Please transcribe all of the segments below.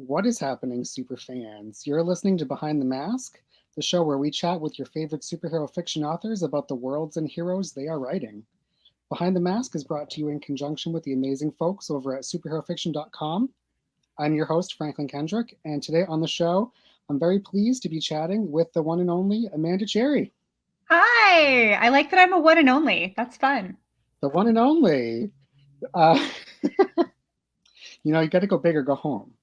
What is happening, super fans? You're listening to Behind the Mask, the show where we chat with your favorite superhero fiction authors about the worlds and heroes they are writing. Behind the Mask is brought to you in conjunction with the amazing folks over at superherofiction.com. I'm your host, Franklin Kendrick, and today on the show, I'm very pleased to be chatting with the one and only Amanda Cherry. Hi, I like that I'm a one and only. That's fun. The one and only. Uh, you got to go big or go home.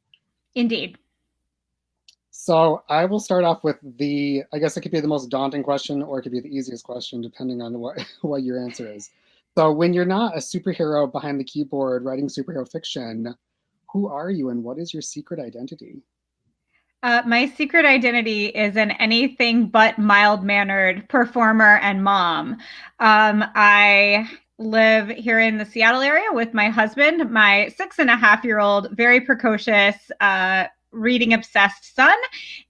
Indeed. So I will start off with I guess it could be the most daunting question or it could be the easiest question, depending on what your answer is. So when you're not a superhero behind the keyboard writing superhero fiction, who are you and what is your secret identity? My secret identity is an anything but mild-mannered performer and mom. I live here in the Seattle area with my husband, my 6.5-year-old, very precocious, reading obsessed son,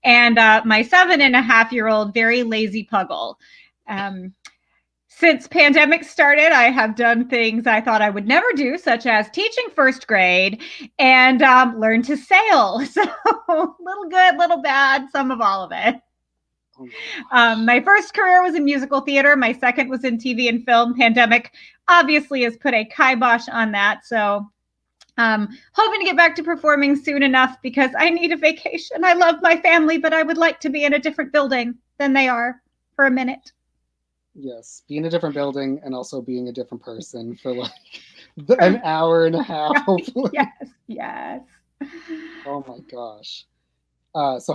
and my 7.5-year-old, very lazy puggle. Since pandemic started, I have done things I thought I would never do, such as teaching first grade and learn to sail. So little good, little bad, some of all of it. My first career was in musical theater. My second was in TV and film. Pandemic obviously has put a kibosh on that. So hoping to get back to performing soon enough because I need a vacation. I love my family, but I would like to be in a different building than they are for a minute. Yes, be in a different building and also being a different person for like an hour and a half, Right. hopefully. Yes, yes. Oh my gosh. So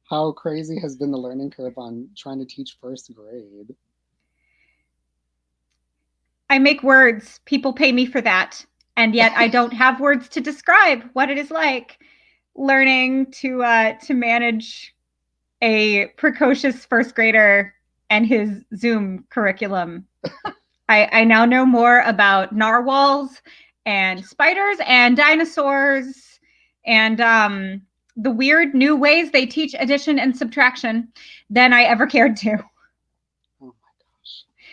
how crazy has been the learning curve on trying to teach first grade? I make words. People pay me for that. And yet I don't have words to describe what it is like learning to manage a precocious first grader and his Zoom curriculum. I now know more about narwhals and spiders and dinosaurs and the weird new ways they teach addition and subtraction than I ever cared to. Oh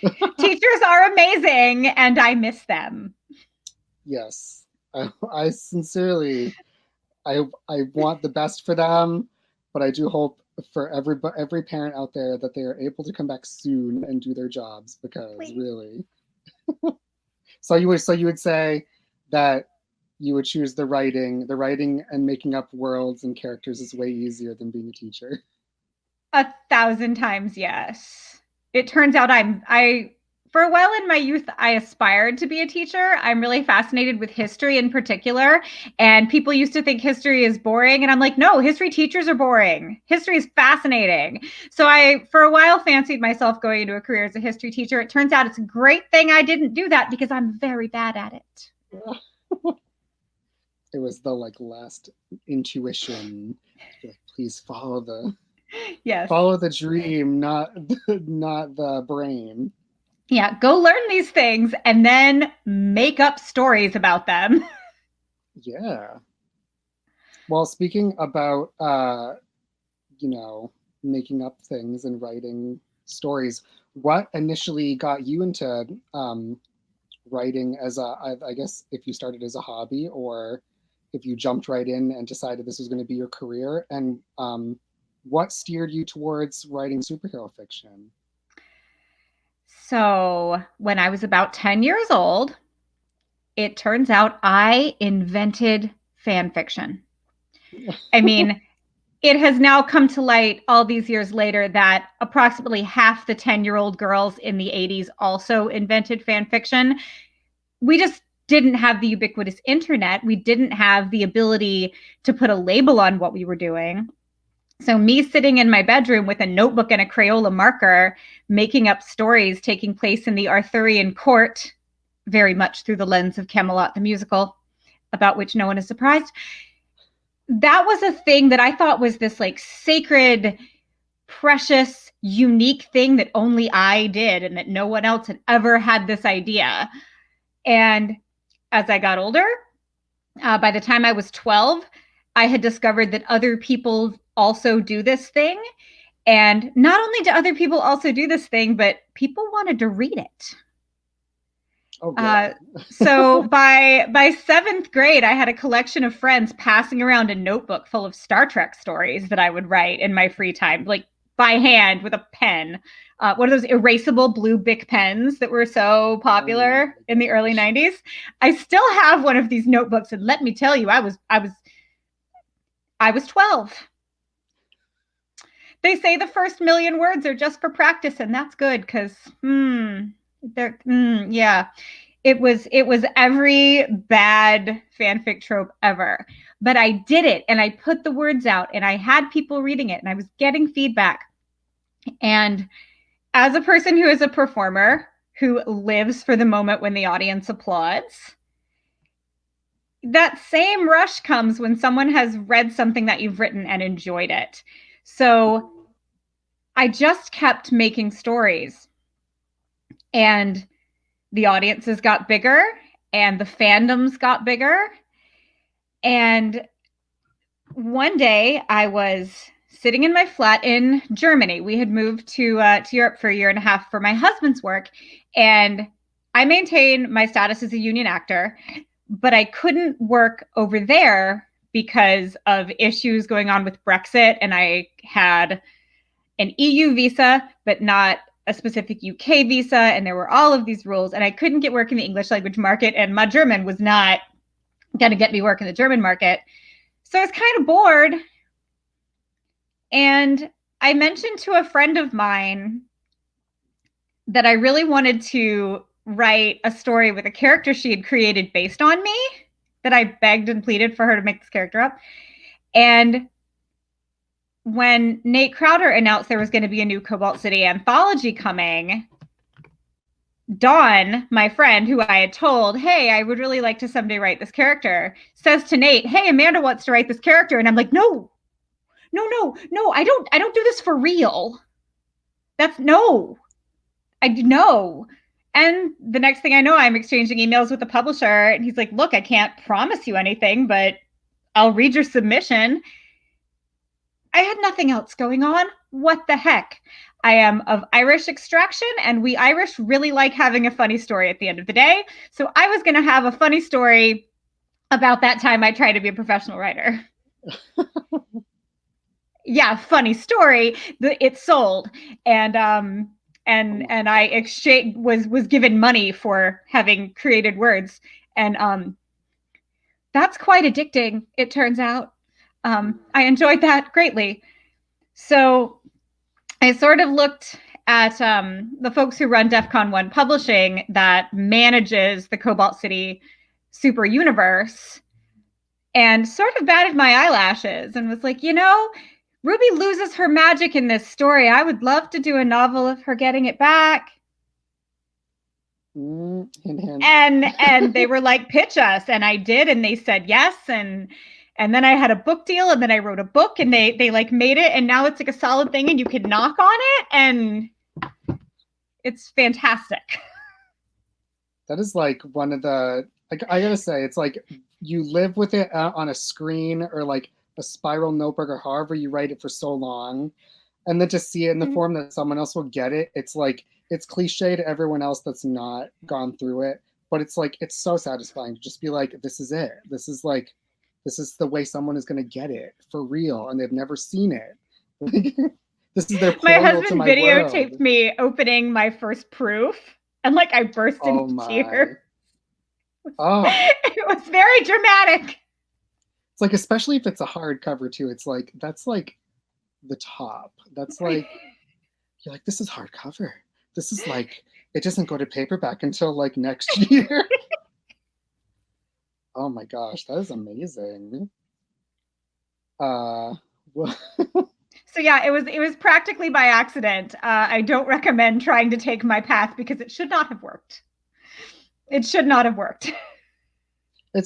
my gosh. Teachers are amazing and I miss them. Yes. I sincerely I want the best for them, but I do hope for every parent out there that they are able to come back soon and do their jobs because Please. really. So you would say that you would choose the writing and making up worlds and characters is way easier than being a teacher. 1,000 times yes. It turns out I for a while in my youth I aspired to be a teacher. I'm really fascinated with history in particular, and people used to think history is boring and I'm like, no, history teachers are boring. History is fascinating. So I for a while fancied myself going into a career as a history teacher. It turns out it's a great thing I didn't do that because I'm very bad at it. It was the like last intuition. Like, please Yes. follow the dream, not the brain. Yeah, go learn these things and then make up stories about them. Yeah. Well, speaking about you know, making up things and writing stories, what initially got you into writing as I guess if you started as a hobby or if you jumped right in and decided this was going to be your career, and what steered you towards writing superhero fiction? So, when I was about 10 years old, it turns out I invented fan fiction. I mean, it has now come to light all these years later that approximately half the 10-year-old girls in the 80s also invented fan fiction. We just didn't have the ubiquitous internet. We didn't have the ability to put a label on what we were doing. So, me sitting in my bedroom with a notebook and a Crayola marker, making up stories taking place in the Arthurian court, very much through the lens of Camelot the musical, about which no one is surprised. That was a thing that I thought was this like sacred, precious, unique thing that only I did and that no one else had ever had this idea. And as I got older, by the time I was 12, I had discovered that other people also do this thing. And not only do other people also do this thing, but people wanted to read it. Oh, Uh, good. so by seventh grade, I had a collection of friends passing around a notebook full of Star Trek stories that I would write in my free time, like by hand with a pen. One of those erasable blue Bic pens that were so Oh popular in my the early gosh. '90s. I still have one of these notebooks, and let me tell you, I was 12. They say the first million words are just for practice, and that's good because yeah, it was every bad fanfic trope ever. But I did it, and I put the words out, and I had people reading it, and I was getting feedback. And as a person who is a performer who lives for the moment when the audience applauds, that same rush comes when someone has read something that you've written and enjoyed it. So I just kept making stories, and the audiences got bigger, and the fandoms got bigger. And one day I was sitting in my flat in Germany. We had moved to Europe for a year and a half for my husband's work, and I maintain my status as a union actor, but I couldn't work over there because of issues going on with Brexit, and I had an EU visa, but not a specific UK visa, and there were all of these rules, and I couldn't get work in the English language market, and my German was not going to get me work in the German market. So I was kind of bored. And I mentioned to a friend of mine that I really wanted to write a story with a character she had created based on me, that I begged and pleaded for her to make this character up. And when Nate Crowder announced there was going to be a new Cobalt City anthology coming, Dawn, my friend, who I had told, hey, I would really like to someday write this character, says to Nate, hey, Amanda wants to write this character. And I'm like, no, I don't do this for real. That's no, I know. And the next thing I know, I'm exchanging emails with the publisher, and he's like, look, I can't promise you anything, but I'll read your submission. I had nothing else going on. What the heck? I am of Irish extraction, and we Irish really like having a funny story at the end of the day. So I was going to have a funny story about that time I tried to be a professional writer. Yeah, funny story. It sold, and Oh and my and I gosh. exchange was given money for having created words, and that's quite addicting. It turns out, I enjoyed that greatly. So I sort of looked at the folks who run DEF CON 1 Publishing that manages the Cobalt City super universe, and sort of batted my eyelashes and was like, Ruby loses her magic in this story. I would love to do a novel of her getting it back. Hint, hint. And they were like, pitch us, and I did, and they said yes, and then I had a book deal, and then I wrote a book, and they like made it, and now it's like a solid thing, and you can knock on it, and it's fantastic. That is like one of the, like, I gotta say, it's like you live with it on a screen or like a spiral notebook or however you write it for so long, and then to see it in the form that someone else will get it, it's like it's cliche to everyone else that's not gone through it, but it's like it's so satisfying to just be like, this is it. This is like this is the way someone is gonna get it for real, and they've never seen it. This is their My portal to husband my videotaped world. me opening my first proof, and like I burst Oh into tears. my. Oh, It was very dramatic. it's like, especially if it's a hardcover too, it's like that's like the top. That's like you're like, this is hardcover. This is like it doesn't go to paperback until like next year. Oh my gosh, that is amazing. Uh well, So yeah, it was practically by accident. I don't recommend trying to take my path because it should not have worked. It should not have worked.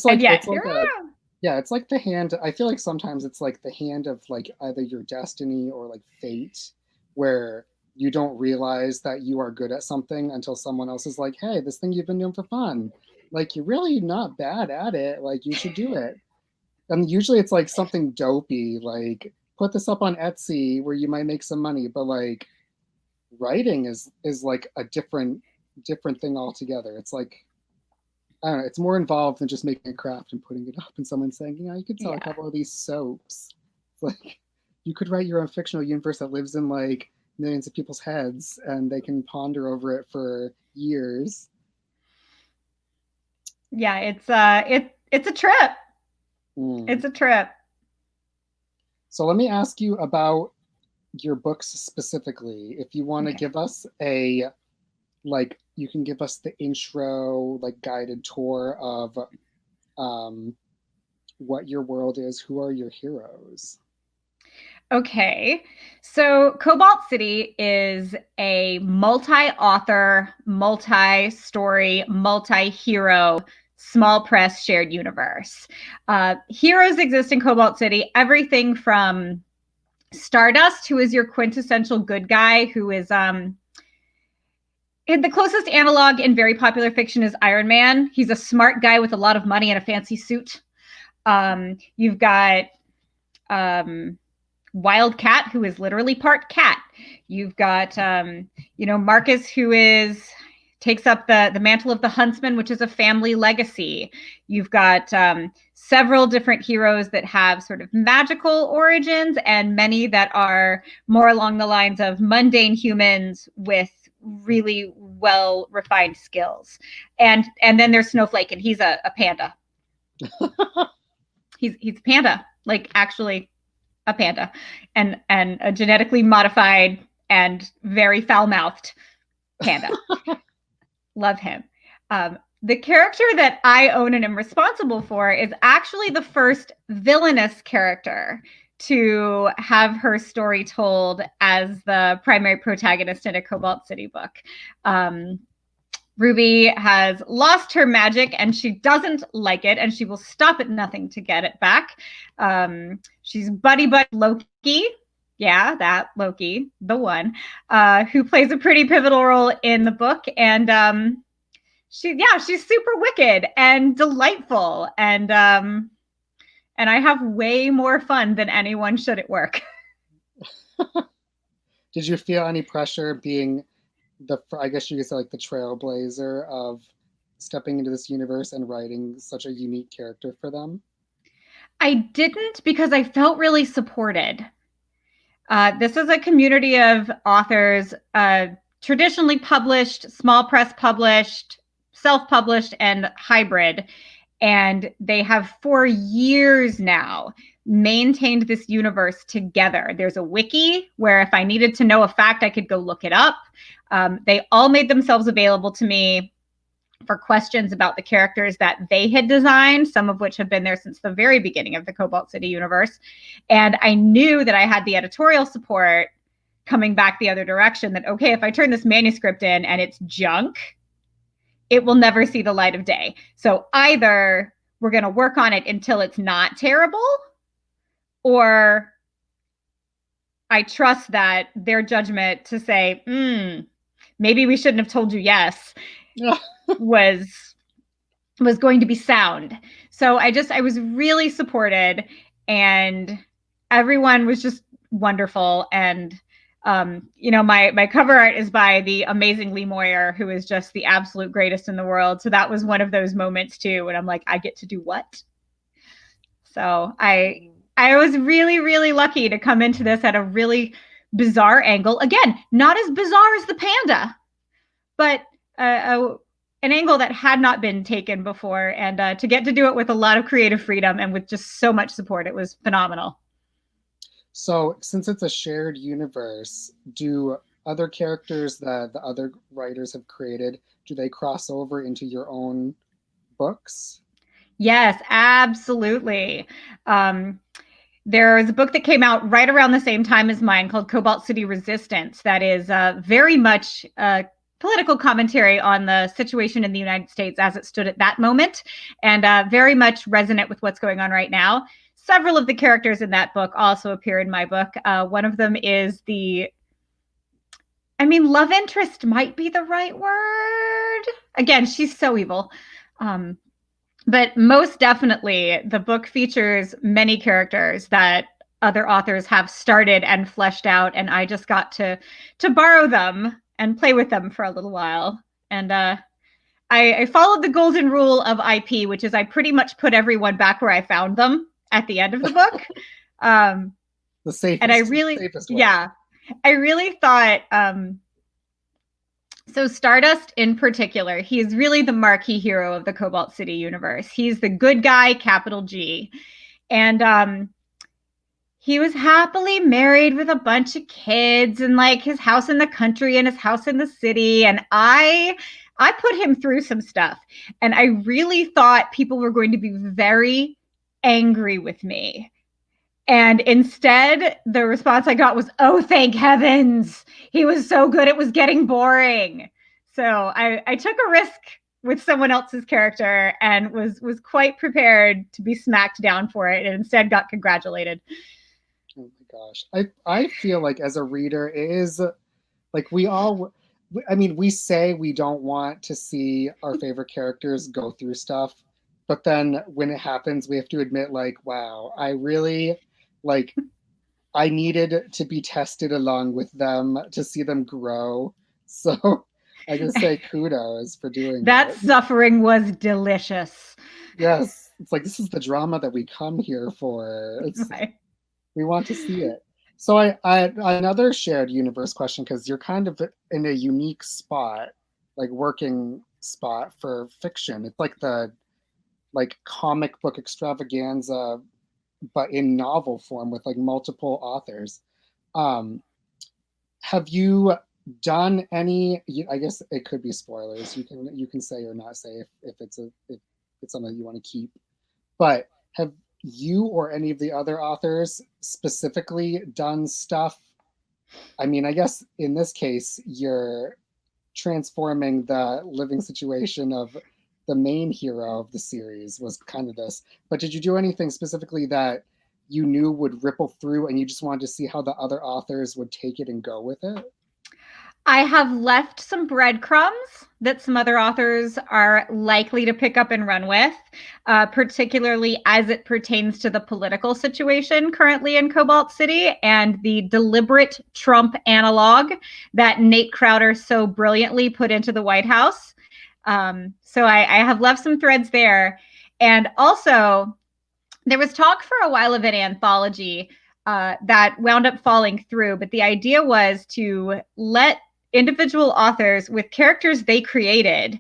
And yet it's here like a I am. yeah, it's like the hand. I feel like sometimes it's like the hand of like either your destiny or like fate, where you don't realize that you are good at something until someone else is like, hey, this thing you've been doing for fun, like you're really not bad at it, like you should do it. And usually it's like something dopey, like put this up on Etsy where you might make some money, but like writing is like a different thing altogether. It's like I don't know, it's more involved than just making a craft and putting it up and someone saying, you could sell a Yeah. couple of these soaps. It's like you could write your own fictional universe that lives in like millions of people's heads and they can ponder over it for years. Yeah, it's a trip. Mm. It's a trip. So let me ask you about your books specifically. If you want to Okay. give us a like you can give us the intro like guided tour of um what your world is, who are your heroes? Okay. So Cobalt City is a multi-author, multi-story, multi-hero, small press shared universe. Heroes exist in Cobalt City, everything from Stardust, who is your quintessential good guy, who is the closest analog in very popular fiction is Iron Man. He's a smart guy with a lot of money and a fancy suit. You've got Wildcat, who is literally part cat. You've got Marcus, who takes up the mantle of the huntsman, which is a family legacy. You've got several different heroes that have sort of magical origins, and many that are more along the lines of mundane humans with really well refined skills. And then there's Snowflake, and he's a panda. He's a panda, like actually a panda, and a genetically modified and very foul-mouthed panda. Love him. The character that I own and am responsible for is actually the first villainous character to have her story told as the primary protagonist in a Cobalt City book. Ruby has lost her magic and she doesn't like it, and she will stop at nothing to get it back. She's buddy Loki. Yeah, that Loki, the one, who plays a pretty pivotal role in the book. And she's super wicked and delightful. And I have way more fun than anyone should at work. Did you feel any pressure being I guess you could say like the trailblazer of stepping into this universe and writing such a unique character for them? I didn't, because I felt really supported. This is a community of authors, traditionally published, small press published, self-published, and hybrid. And they have for years now maintained this universe together. There's a wiki where if I needed to know a fact, I could go look it up. They all made themselves available to me for questions about the characters that they had designed, some of which have been there since the very beginning of the Cobalt City universe. And I knew that I had the editorial support coming back the other direction, that, okay, if I turn this manuscript in and it's junk, it will never see the light of day. So either we're going to work on it until it's not terrible, or I trust that their judgment to say, maybe we shouldn't have told you yes, was going to be sound. So I was really supported, and everyone was just wonderful. And my cover art is by the amazing Lee Moyer, who is just the absolute greatest in the world. So that was one of those moments too, when I'm like, I get to do what? So I was really, really lucky to come into this at a really bizarre angle. Again, not as bizarre as the panda, but an angle that had not been taken before, and to get to do it with a lot of creative freedom and with just so much support, it was phenomenal. So, since it's a shared universe, do other characters that the other writers have created, do they cross over into your own books? Yes, absolutely. There's a book that came out right around the same time as mine called Cobalt City Resistance that is very much political commentary on the situation in the United States as it stood at that moment, and very much resonant with what's going on right now. Several of the characters in that book also appear in my book. One of them is love interest might be the right word. Again, she's so evil. But most definitely, the book features many characters that other authors have started and fleshed out, and I just got to borrow them and play with them for a little while. And I followed the golden rule of IP, which is I pretty much put everyone back where I found them at the end of the book. The And I safest, really, safest way. yeah, I really thought, so Stardust in particular, he is really the marquee hero of the Cobalt City universe. He's the good guy, capital G. And he was happily married with a bunch of kids and like his house in the country and his house in the city. And I put him through some stuff. And I really thought people were going to be very angry with me. And instead, the response I got was, "Oh, thank heavens. He was so good, it was getting boring." So I took a risk with someone else's character and was quite prepared to be smacked down for it, and instead got congratulated. Oh my gosh. I feel like as a reader, it is like I mean, we say we don't want to see our favorite characters go through stuff, but then when it happens, we have to admit, like, wow, I really like I needed to be tested along with them to see them grow. So I just say kudos for doing That it. suffering was delicious. Yes, it's like this is the drama that we come here for. It's Right. we want to see it. So I another shared universe question because you're kind of in a unique spot, like working spot for fiction. It's like the like comic book extravaganza, but in novel form with like multiple authors. Um, have you done any? I guess it could be spoilers. You can say or not say if it's something you want to keep. But have you or any of the other authors specifically done stuff? I mean, I guess in this case, you're transforming the living situation of the main hero of the series was kind of this. But did you do anything specifically that you knew would ripple through and you just wanted to see how the other authors would take it and go with it? I have left some breadcrumbs that some other authors are likely to pick up and run with, particularly as it pertains to the political situation currently in Cobalt City and the deliberate Trump analog that Nate Crowder so brilliantly put into the White House. So I have left some threads there. And also, there was talk for a while of an anthology that wound up falling through, but the idea was to let individual authors with characters they created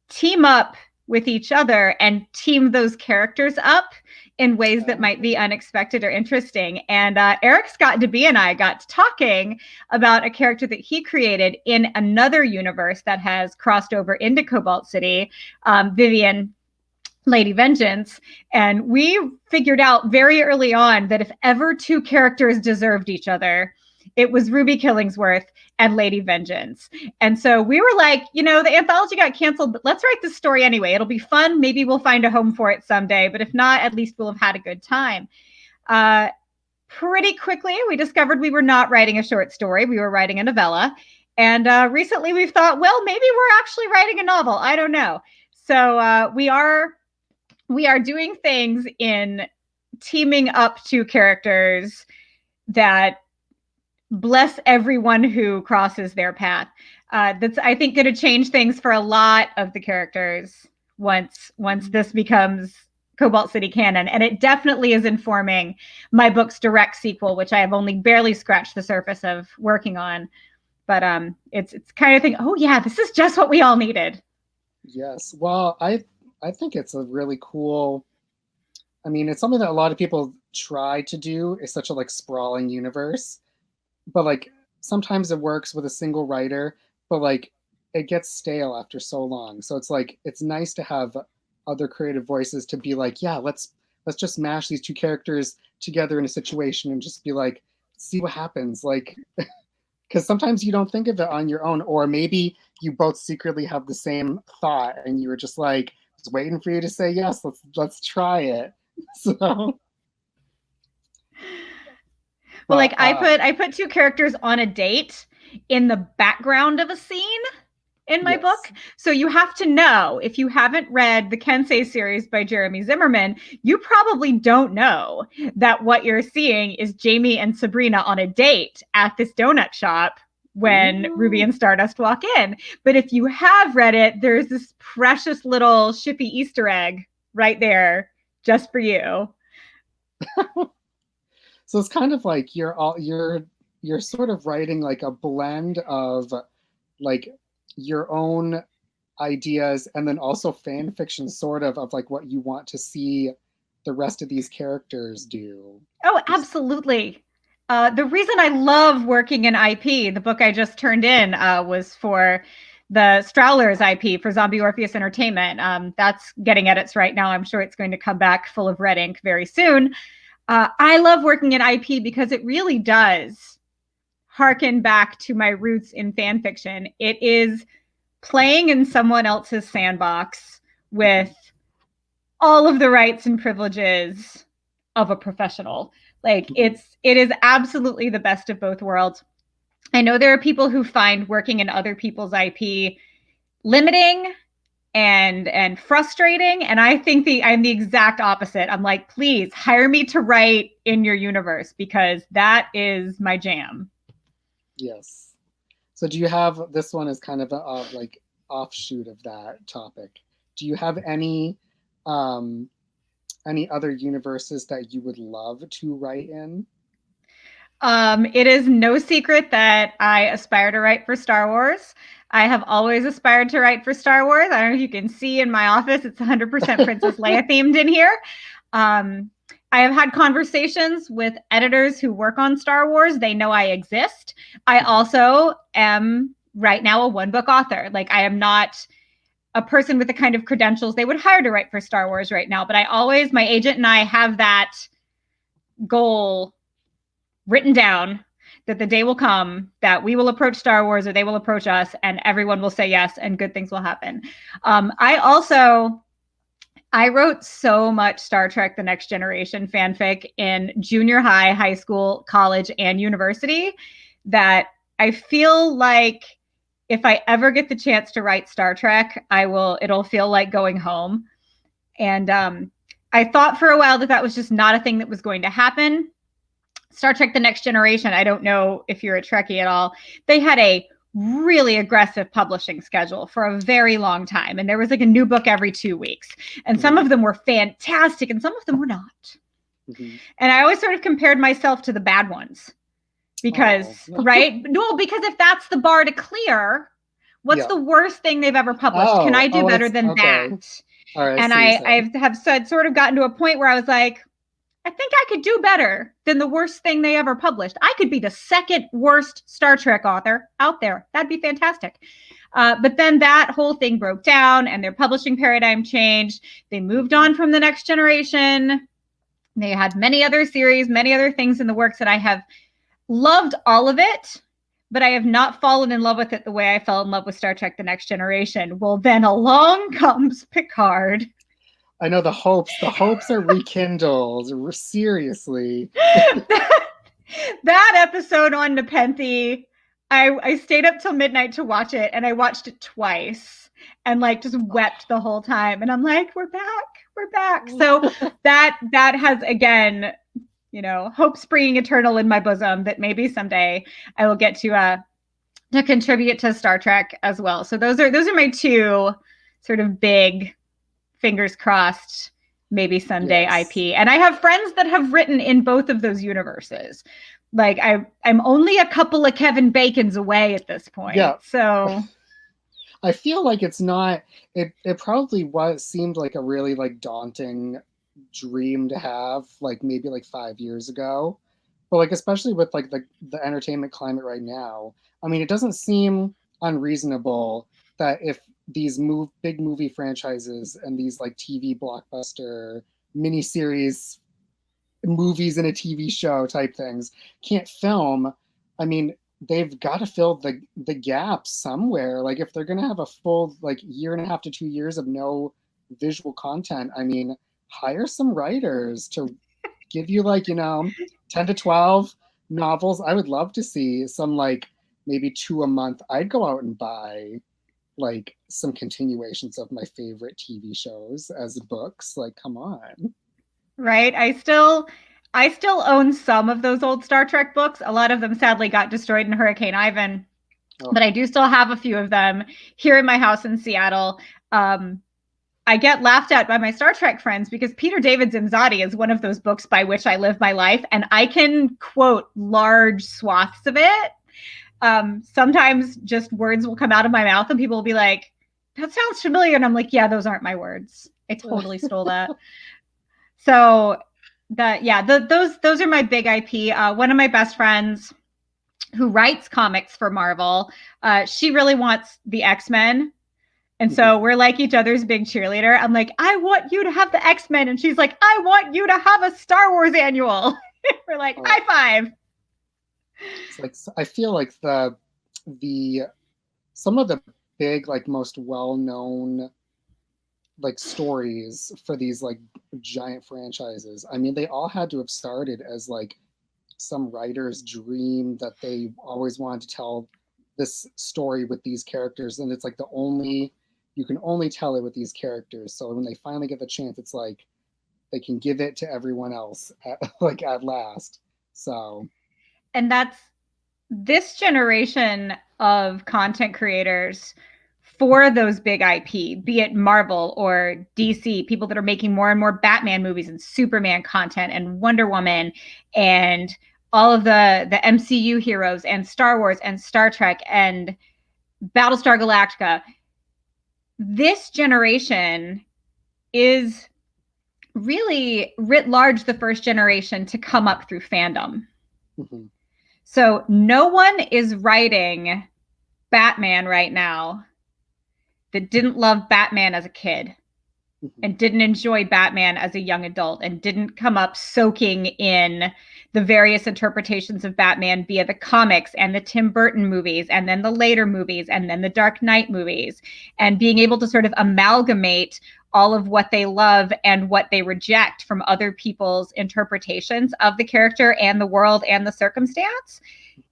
team up with each other and team those characters up in ways that might be unexpected or interesting. And Eric Scott DeBee and I got to talking about a character that he created in another universe that has crossed over into Cobalt City, Vivian Lady Vengeance. And we figured out very early on that if ever two characters deserved each other, it was Ruby Killingsworth and Lady Vengeance. And so we were like, you know, the anthology got canceled, but let's write this story anyway. It'll be fun. Maybe we'll find a home for it someday. But if not, at least we'll have had a good time. Pretty quickly, we discovered we were not writing a short story. We were writing a novella. And recently we've thought, well, maybe we're actually writing a novel. I don't know. So we are doing things in teaming up two characters that bless everyone who crosses their path. That's, I think, going to change things for a lot of the characters once this becomes Cobalt City canon. And it definitely is informing my book's direct sequel, which I have only barely scratched the surface of working on. But it's kind of thing, oh yeah, this is just what we all needed. Yes. Well, I think it's a really cool. I mean, it's something that a lot of people try to do. It's such a like sprawling universe, but like sometimes it works with a single writer, but like it gets stale after so long. So it's like it's nice to have other creative voices to be like, yeah, let's just mash these two characters together in a situation and just be like, see what happens. Like, because sometimes you don't think of it on your own, or maybe you both secretly have the same thought and you were just like, just waiting for you to say yes. Let's try it. So, well, but, like I put two characters on a date in the background of a scene in my yes. book. So you have to know, if you haven't read the Kensei series by Jeremy Zimmerman, you probably don't know that what you're seeing is Jamie and Sabrina on a date at this donut shop when Ruby Ooh. and Stardust walk in. But if you have read it, there's this precious little shippy Easter egg right there just for you. So it's kind of like you're sort of writing like a blend of like your own ideas and then also fan fiction sort of like what you want to see the rest of these characters do. Oh, Which is absolutely. The reason I love working in IP, the book I just turned in was for the Strowlers IP for Zombie Orpheus Entertainment. That's getting edits right now. I'm sure it's going to come back full of red ink very soon. I love working in IP because it really does harken back to my roots in fan fiction. It is playing in someone else's sandbox with all of the rights and privileges of a professional. Like it is absolutely the best of both worlds. I know there are people who find working in other people's IP limiting and frustrating, and I think I'm the exact opposite. I'm like, please hire me to write in your universe because that is my jam. yes. So do you have this one as kind of a like offshoot of that topic? Do you have um any other universes that you would love to write in? It is no secret that I aspire to write for Star Wars. I have always aspired to write for Star Wars. I don't know if you can see in my office, it's 100% Princess Leia themed in here. Um, I have had conversations with editors who work on Star Wars. They know I exist. I also am right now a one book author. Like, I am not a person with the kind of credentials they would hire to write for Star Wars right now. But my agent and I have that goal written down that the day will come that we will approach Star Wars or they will approach us and everyone will say yes and good things will happen. I wrote so much Star Trek The Next Generation fanfic in junior high, high school, college, and university that I feel like if I ever get the chance to write Star Trek, it'll feel like going home. And I thought for a while that was just not a thing that was going to happen. Star Trek The Next Generation, I don't know if you're a Trekkie at all, they had a really aggressive publishing schedule for a very long time. And there was like a new book every 2 weeks. And some of them were fantastic and some of them were not. Mm-hmm. And I always sort of compared myself to the bad ones because, right? No, because if that's the bar to clear, what's the worst thing they've ever published? Can I do better than that? All right, and I have sort of gotten to a point where I was like, I think I could do better than the worst thing they ever published. I could be the second worst Star Trek author out there. That'd be fantastic. But then that whole thing broke down and their publishing paradigm changed. They moved on from The Next Generation. They had many other series, many other things in the works that I have loved all of it, but I have not fallen in love with it the way I fell in love with Star Trek The Next Generation. Well, then along comes Picard. I know the hopes are rekindled. Seriously. That episode on Nepenthe, I stayed up till midnight to watch it, and I watched it twice and like just wept the whole time. And I'm like, we're back. So that has again, hope springing eternal in my bosom that maybe someday I will get to contribute to Star Trek as well. So those are my two sort of big, fingers crossed, maybe someday IP. And I have friends that have written in both of those universes. Like I'm only a couple of Kevin Bacons away at this point. Yeah. So I feel like it's not, it probably seemed like a really like daunting dream to have, like maybe like 5 years ago. But like, especially with like the entertainment climate right now, I mean, it doesn't seem unreasonable that if these big movie franchises and these like TV blockbuster miniseries movies in a TV show type things can't film, I mean, they've got to fill the gaps somewhere. Like if they're going to have a full like year and a half to 2 years of no visual content, I mean, hire some writers to give you like, 10 to 12 novels. I would love to see some like maybe 2 a month. I'd go out and buy like some continuations of my favorite TV shows as books. Like, come on. Right. I still own some of those old Star Trek books. A lot of them sadly got destroyed in Hurricane Ivan. Oh, but I do still have a few of them here in my house in Seattle. I get laughed at by my Star Trek friends because Peter David's Imzadi is one of those books by which I live my life, and I can quote large swaths of it. Sometimes just words will come out of my mouth and people will be like, that sounds familiar. And I'm like, yeah, those aren't my words. I totally stole that. So those are my big IP. One of my best friends who writes comics for Marvel, she really wants the X-Men. And so we're like each other's big cheerleader. I'm like, I want you to have the X-Men. And she's like, I want you to have a Star Wars annual. We're like, oh. high five. It's like I feel like the some of the big like most well-known like stories for these like giant franchises. I mean, they all had to have started as like some writer's dream that they always wanted to tell this story with these characters, and it's like the only you can only tell it with these characters. So when they finally get the chance, it's like they can give it to everyone else at, like at last. So And that's this generation of content creators for those big IP, be it Marvel or DC, people that are making more and more Batman movies and Superman content and Wonder Woman and all of the MCU heroes and Star Wars and Star Trek and Battlestar Galactica. This generation is really writ large the first generation to come up through fandom. mm-hmm. So no one is writing Batman right now that didn't love Batman as a kid and didn't enjoy Batman as a young adult and didn't come up soaking in the various interpretations of Batman via the comics and the Tim Burton movies and then the later movies and then the Dark Knight movies, and being able to sort of amalgamate all of what they love and what they reject from other people's interpretations of the character and the world and the circumstance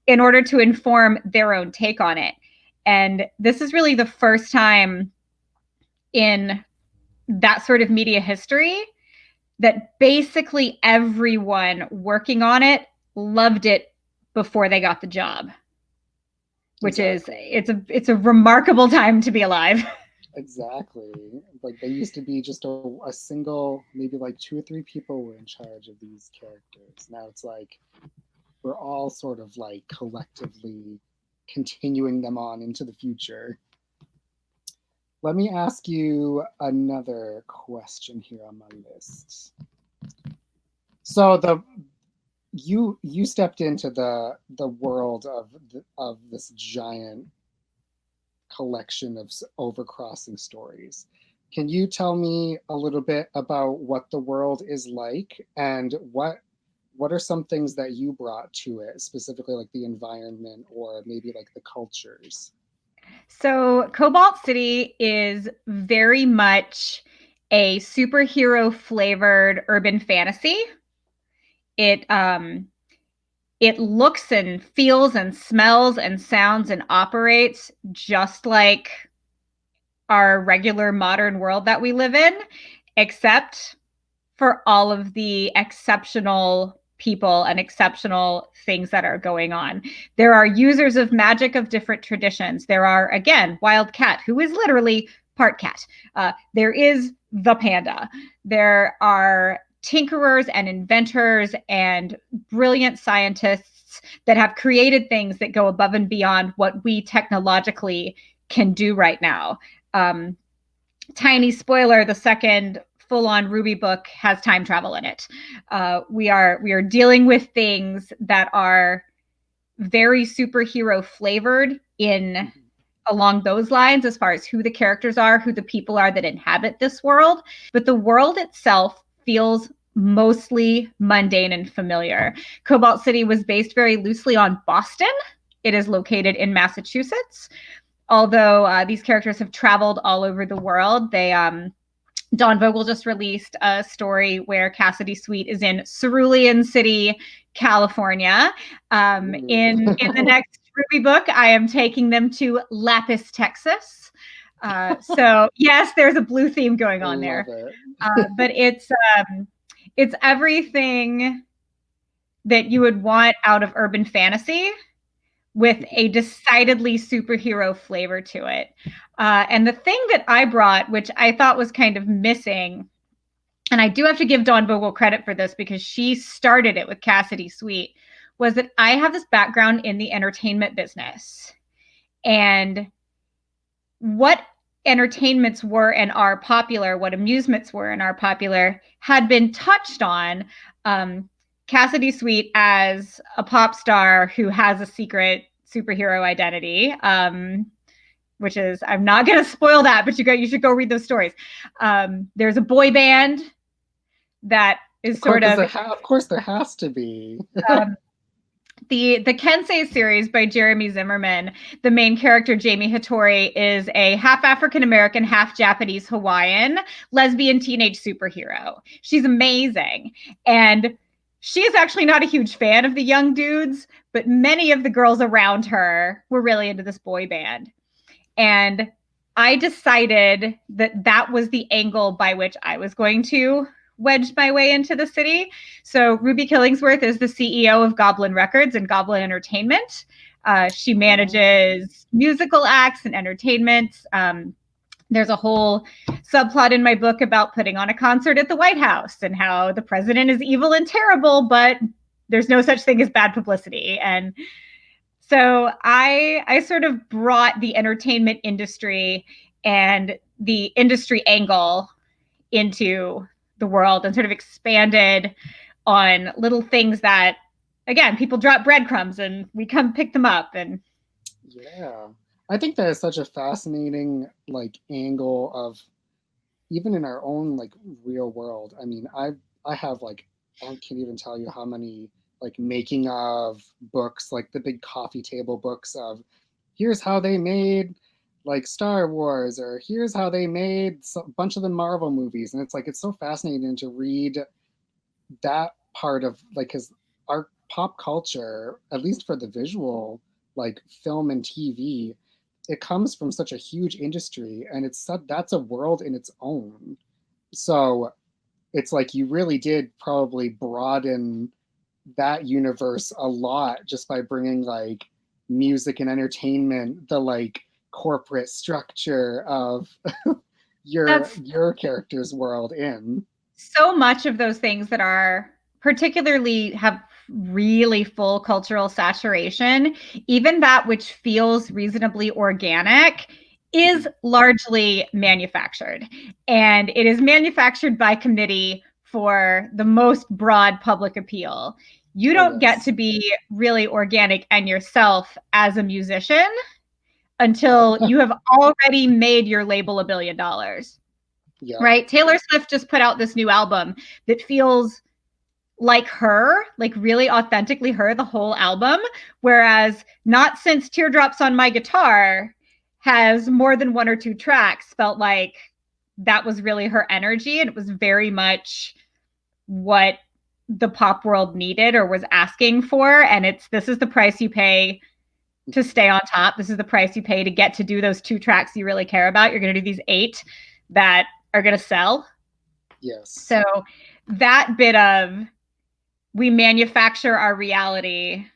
in order to inform their own take on it. And this is really the first time in that sort of media history that basically everyone working on it loved it before they got the job, which exactly. It's a remarkable time to be alive. Exactly. Like they used to be just a single, maybe like 2 or 3 people were in charge of these characters. Now it's like we're all sort of like collectively continuing them on into the future. Let me ask you another question here on my list. So you stepped into the world of this giant collection of overcrossing stories. Can you tell me a little bit about what the world is like and what are some things that you brought to it, specifically like the environment or maybe like the cultures? So Cobalt City is very much a superhero flavored urban fantasy. It looks and feels and smells and sounds and operates just like our regular modern world that we live in, except for all of the exceptional people and exceptional things that are going on. There are users of magic of different traditions. There are, again, Wild Cat, who is literally part cat. There is the panda. There are tinkerers and inventors and brilliant scientists that have created things that go above and beyond what we technologically can do right now. Tiny spoiler, the second full-on Ruby book has time travel in it. We are dealing with things that are very superhero flavored in along those lines as far as who the characters are, who the people are that inhabit this world. But the world itself feels mostly mundane and familiar. Cobalt City was based very loosely on Boston. It is located in Massachusetts. Although these characters have traveled all over the world, Don Vogel just released a story where Cassidy Sweet is in Cerulean City, California. In the next Ruby book, I am taking them to Lapis, Texas. So yes, there's a blue theme going on there, but it's everything that you would want out of urban fantasy, with a decidedly superhero flavor to it. And the thing that I brought, which I thought was kind of missing, and I do have to give Dawn Bogle credit for this because she started it with Cassidy Sweet, was that I have this background in the entertainment business. And what entertainments were and are popular, what amusements were and are popular, had been touched on. Cassidy Sweet as a pop star who has a secret superhero identity, which is, I'm not going to spoil that, but you should go read those stories. There's a boy band that is sort of, of course there has to be. the Kensei series by Jeremy Zimmerman. The main character, Jamie Hattori, is a half African American, half Japanese Hawaiian lesbian teenage superhero. She's amazing. And she is actually not a huge fan of the young dudes, but many of the girls around her were really into this boy band. And I decided that that was the angle by which I was going to wedge my way into the city. So Ruby Killingsworth is the CEO of Goblin Records and Goblin Entertainment. She manages musical acts and entertainment. There's a whole subplot in my book about putting on a concert at the White House and how the president is evil and terrible, but there's no such thing as bad publicity. And so I sort of brought the entertainment industry and the industry angle into the world and sort of expanded on little things that, again, people drop breadcrumbs and we come pick them up. And yeah, I think that is such a fascinating like angle of, even in our own like real world. I mean, I have like, I can't even tell you how many like making of books, like the big coffee table books of here's how they made like Star Wars, or here's how they made a bunch of the Marvel movies. And it's like, it's so fascinating to read that part of like, because our pop culture, at least for the visual, like film and TV, it comes from such a huge industry, and that's a world in its own. So it's like you really did probably broaden that universe a lot just by bringing like music and entertainment, the like corporate structure of your character's world in. So much of those things that are particularly have really full cultural saturation, even that which feels reasonably organic, is largely manufactured. And it is manufactured by committee for the most broad public appeal. You don't get to be really organic and yourself as a musician until you have already made your label $1 billion. Yeah. Right? Taylor Swift just put out this new album that feels like her, like really authentically her, the whole album. Whereas Not Since Teardrops on My Guitar has more than 1 or 2 tracks felt like that was really her energy. And it was very much what the pop world needed or was asking for. And this is the price you pay to stay on top. This is the price you pay to get to do those 2 tracks you really care about. You're going to do these 8 that are going to sell. Yes. So that bit of, we manufacture our reality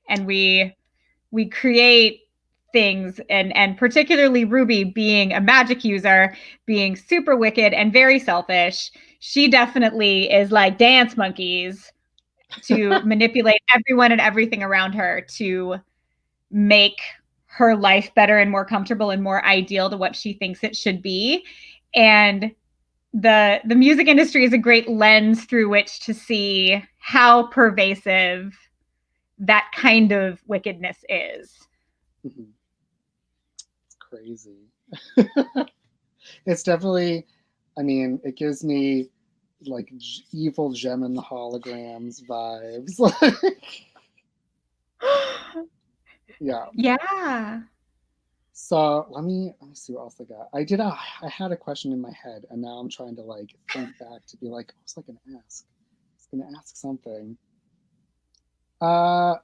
and we create things, and particularly Ruby being a magic user, being super wicked and very selfish, she definitely is like dance monkeys to manipulate everyone and everything around her to make her life better and more comfortable and more ideal to what she thinks it should be. And the music industry is a great lens through which to see how pervasive that kind of wickedness is. Mm-hmm. It's crazy. It's definitely, I mean, it gives me like evil Gem and the Holograms vibes. Yeah. Yeah. So let me see what else I got. I had a question in my head, and now I'm trying to like think back to be like, what was I gonna ask? I was gonna ask something. I'll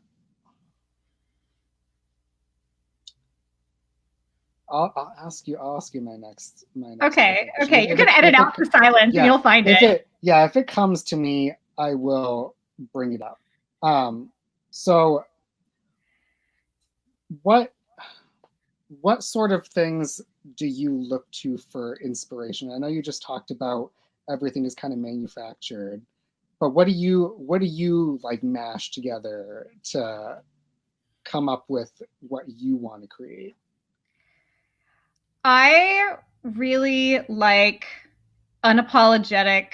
ask you my next Okay. Okay. You can edit out the silence and you'll find it. If it comes to me, I will bring it up. So what what sort of things do you look to for inspiration? I know you just talked about everything is kind of manufactured, but what do you like mash together to come up with what you want to create? I really like unapologetic,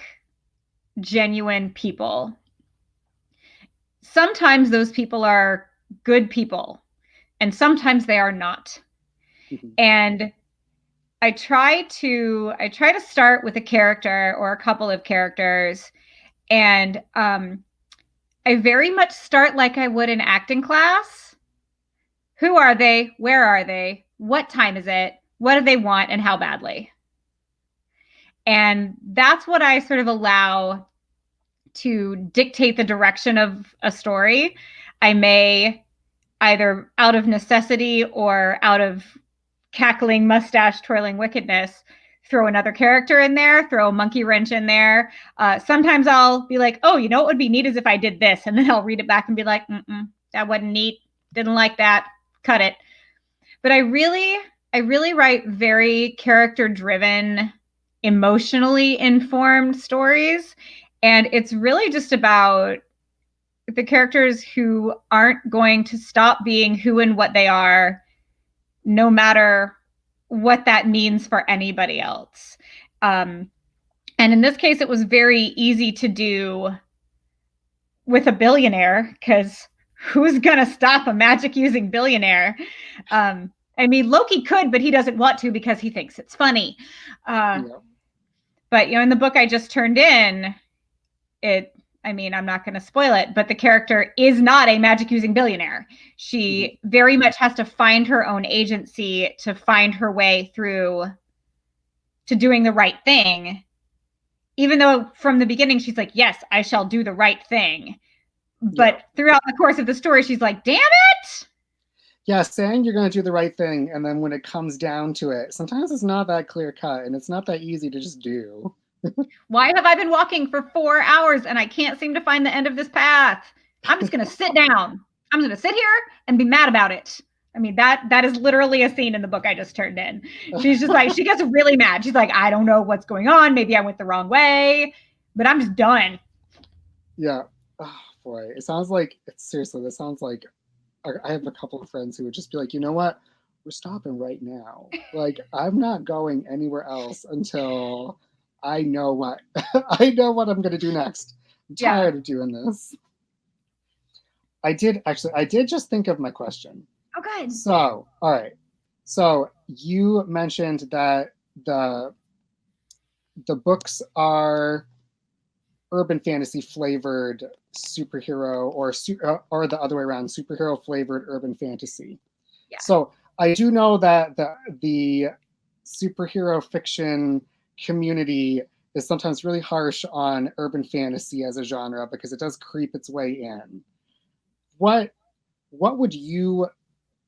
genuine people. Sometimes those people are good people, and sometimes they are not. Mhm. And I try to start with a character or a couple of characters, and I very much start like I would in acting class. Who are they? Where are they? What time is it? What do they want and how badly? And that's what I sort of allow to dictate the direction of a story. I may either out of necessity or out of cackling, mustache twirling wickedness throw another character in there, throw a monkey wrench in there. Sometimes I'll be like, oh, you know what would be neat is if I did this. And then I'll read it back and be like, that wasn't neat. Didn't like that. Cut it. But I really write very character driven, emotionally informed stories. And it's really just about the characters who aren't going to stop being who and what they are, no matter what that means for anybody else. Um, and in this case, it was very easy to do with a billionaire because who's going to stop a magic using billionaire? I mean, Loki could, but he doesn't want to because he thinks it's funny. Uh, Yeah. but in the book I just turned in, it I mean, I'm not going to spoil it, but the character is not a magic using billionaire. Mhm. She very much has to find her own agency to find her way through to doing the right thing. Even though from the beginning she's like, yes, I shall do the right thing. Yeah. But throughout the course of the story, she's like, damn it. Yeah, saying you're going to do the right thing, and then when it comes down to it, sometimes it's not that clear cut, and it's not that easy to just do. Why have I been walking for 4 hours and I can't seem to find the end of this path? I'm just going to sit down. I'm going to sit here and be mad about it. I mean, that is literally a scene in the book I just turned in. She's just like, she gets really mad. She's like, I don't know what's going on. Maybe I went the wrong way, but I'm just done. Yeah. Oh, boy. It sounds like, it's seriously, this sounds like I have a couple of friends who would just be like, you know what? We're stopping right now. Like, I'm not going anywhere else until I know what I know what I'm going to do next. I'm Yeah. tired of doing this. I did just think of my question. Oh, good. So, all right. So, you mentioned that the the books are urban fantasy flavored superhero or the other way around, superhero flavored urban fantasy. Yeah. So I do know that the superhero fiction community is sometimes really harsh on urban fantasy as a genre because it does creep its way in. What what would you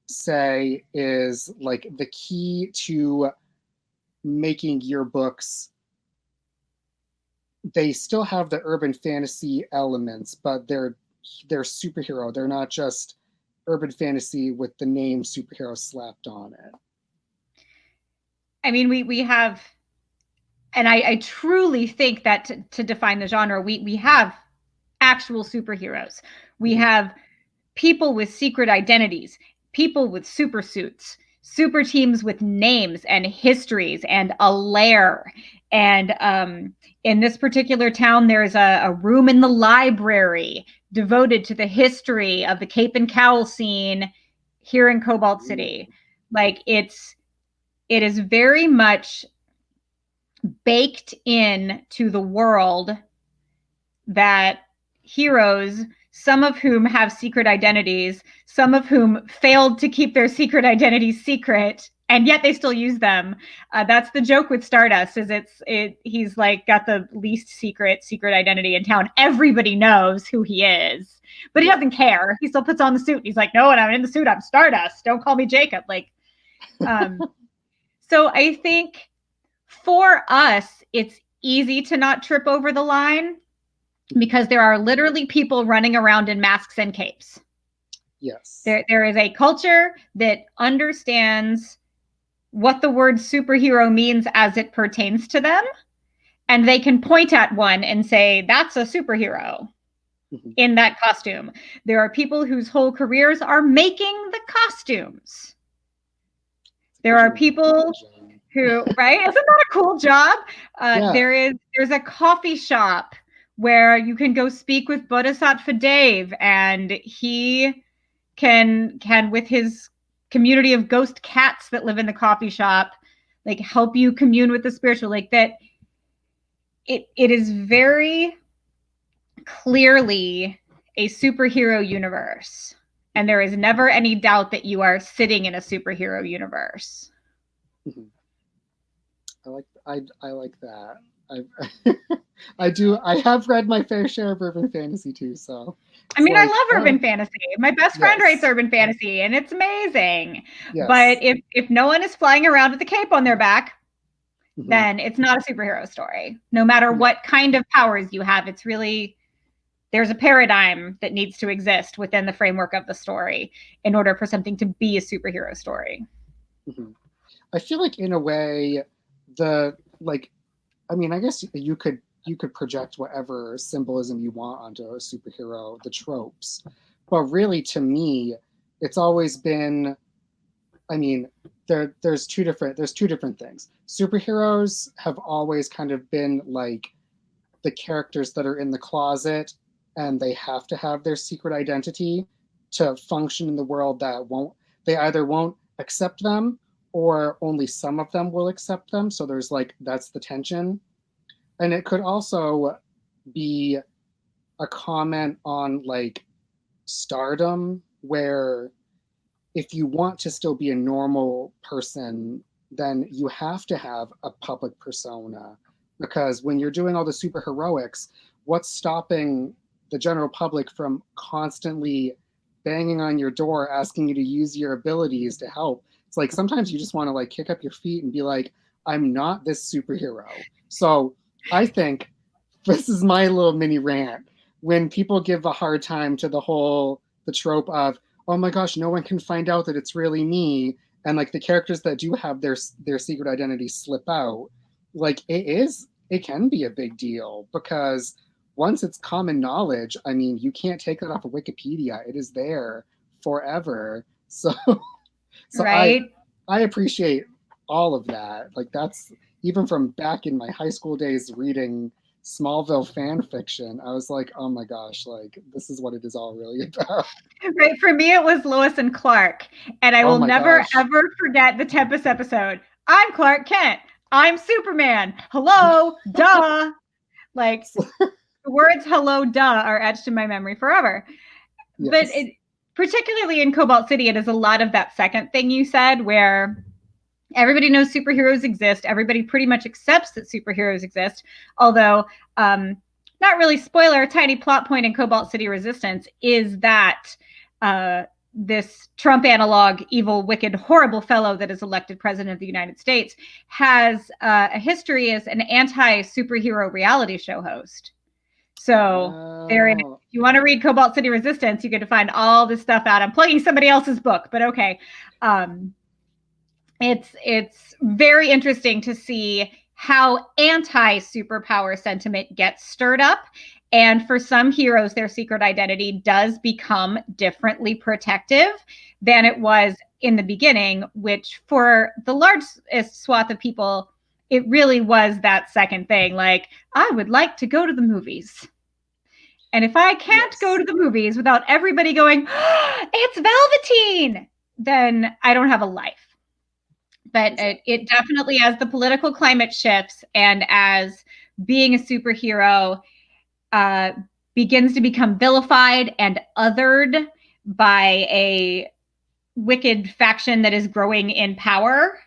say is like the key to making your books, they still have the urban fantasy elements, but they're superhero. They're not just urban fantasy with the name superhero slapped on it. I mean, we have, and I truly think that to define the genre, we have actual superheroes. We Mhm. have people with secret identities, people with super suits, super teams with names and histories and a lair. And in this particular town, there's a room in the library devoted to the history of the Cape and Cowl scene here in Cobalt City. Like it is very much baked in to the world that heroes, some of whom have secret identities, some of whom failed to keep their secret identities secret, and yet they still use them. That's the joke with Stardust. Is he's like got the least secret identity in town. Everybody knows who he is, but he Yeah. doesn't care. He still puts on the suit. He's like, no, when I'm in the suit, I'm Stardust. Don't call me Jacob. Like, um, so I think for us, it's easy to not trip over the line Mhm. because there are literally people running around in masks and capes. Yes. There is a culture that understands what the word superhero means as it pertains to them, and they can point at one and say, that's a superhero in that costume. There are people whose whole careers are making the costumes. There are people who, right? Isn't that a cool job? Yeah. There's a coffee shop where you can go speak with Bodhisattva Dave, and he can with his community of ghost cats that live in the coffee shop, like help you commune with the spiritual. Like that, it is very clearly a superhero universe, and there is never any doubt that you are sitting in a superhero universe. I like that. I do. I have read my fair share of urban fantasy too. So I mean, like, I love urban fantasy. My best friend writes urban fantasy, and it's amazing. Yes. But if no one is flying around with a cape on their back, then it's not a superhero story. No matter what kind of powers you have, it's really, there's a paradigm that needs to exist within the framework of the story in order for something to be a superhero story. I feel like in a way, I mean, I guess you could project whatever symbolism you want onto a superhero, the tropes. But really, to me, it's always been, I mean, there's two different things. Superheroes have always kind of been like the characters that are in the closet, and they have to have their secret identity to function in the world that they either won't accept them, or only some of them will accept them. So there's like, that's the tension. And it could also be a comment on like stardom, where if you want to still be a normal person, then you have to have a public persona. Because when you're doing all the superheroics, what's stopping the general public from constantly banging on your door, asking you to use your abilities to help? It's like sometimes you just want to like kick up your feet and be like, I'm not this superhero. So I think this is my little mini rant. When people give a hard time to the trope of, oh my gosh, no one can find out that it's really me, and like the characters that do have their secret identity slip out, like it can be a big deal, because once it's common knowledge, I mean, you can't take that off of Wikipedia. It is there forever. So right? I appreciate all of that. Like, that's even from back in my high school days reading Smallville fan fiction. I was like, oh my gosh, like this is what it is all really about. Right. For me, it was Lois and Clark. And I will never, ever forget the Tempest episode. I'm Clark Kent. I'm Superman. Hello, duh. Like, the words hello, duh are etched in my memory forever. Yes. But particularly in Cobalt City, it is a lot of that second thing you said, where everybody knows superheroes exist. Everybody pretty much accepts that superheroes exist. Although, not really, spoiler, a tiny plot point in Cobalt City Resistance is that this Trump analog, evil, wicked, horrible fellow that is elected president of the United States has a history as an anti-superhero reality show host. So if you want to read Cobalt City Resistance, you get to find all this stuff out. I'm plugging somebody else's book, but okay. It's very interesting to see how anti-superpower sentiment gets stirred up. And for some heroes, their secret identity does become differently protective than it was in the beginning, which for the largest swath of people, it really was that second thing. Like, I would like to go to the movies. And if I can't go to the movies without everybody going, oh, it's Velveteen, then I don't have a life. But it definitely, as the political climate shifts and as being a superhero begins to become vilified and othered by a wicked faction that is growing in power,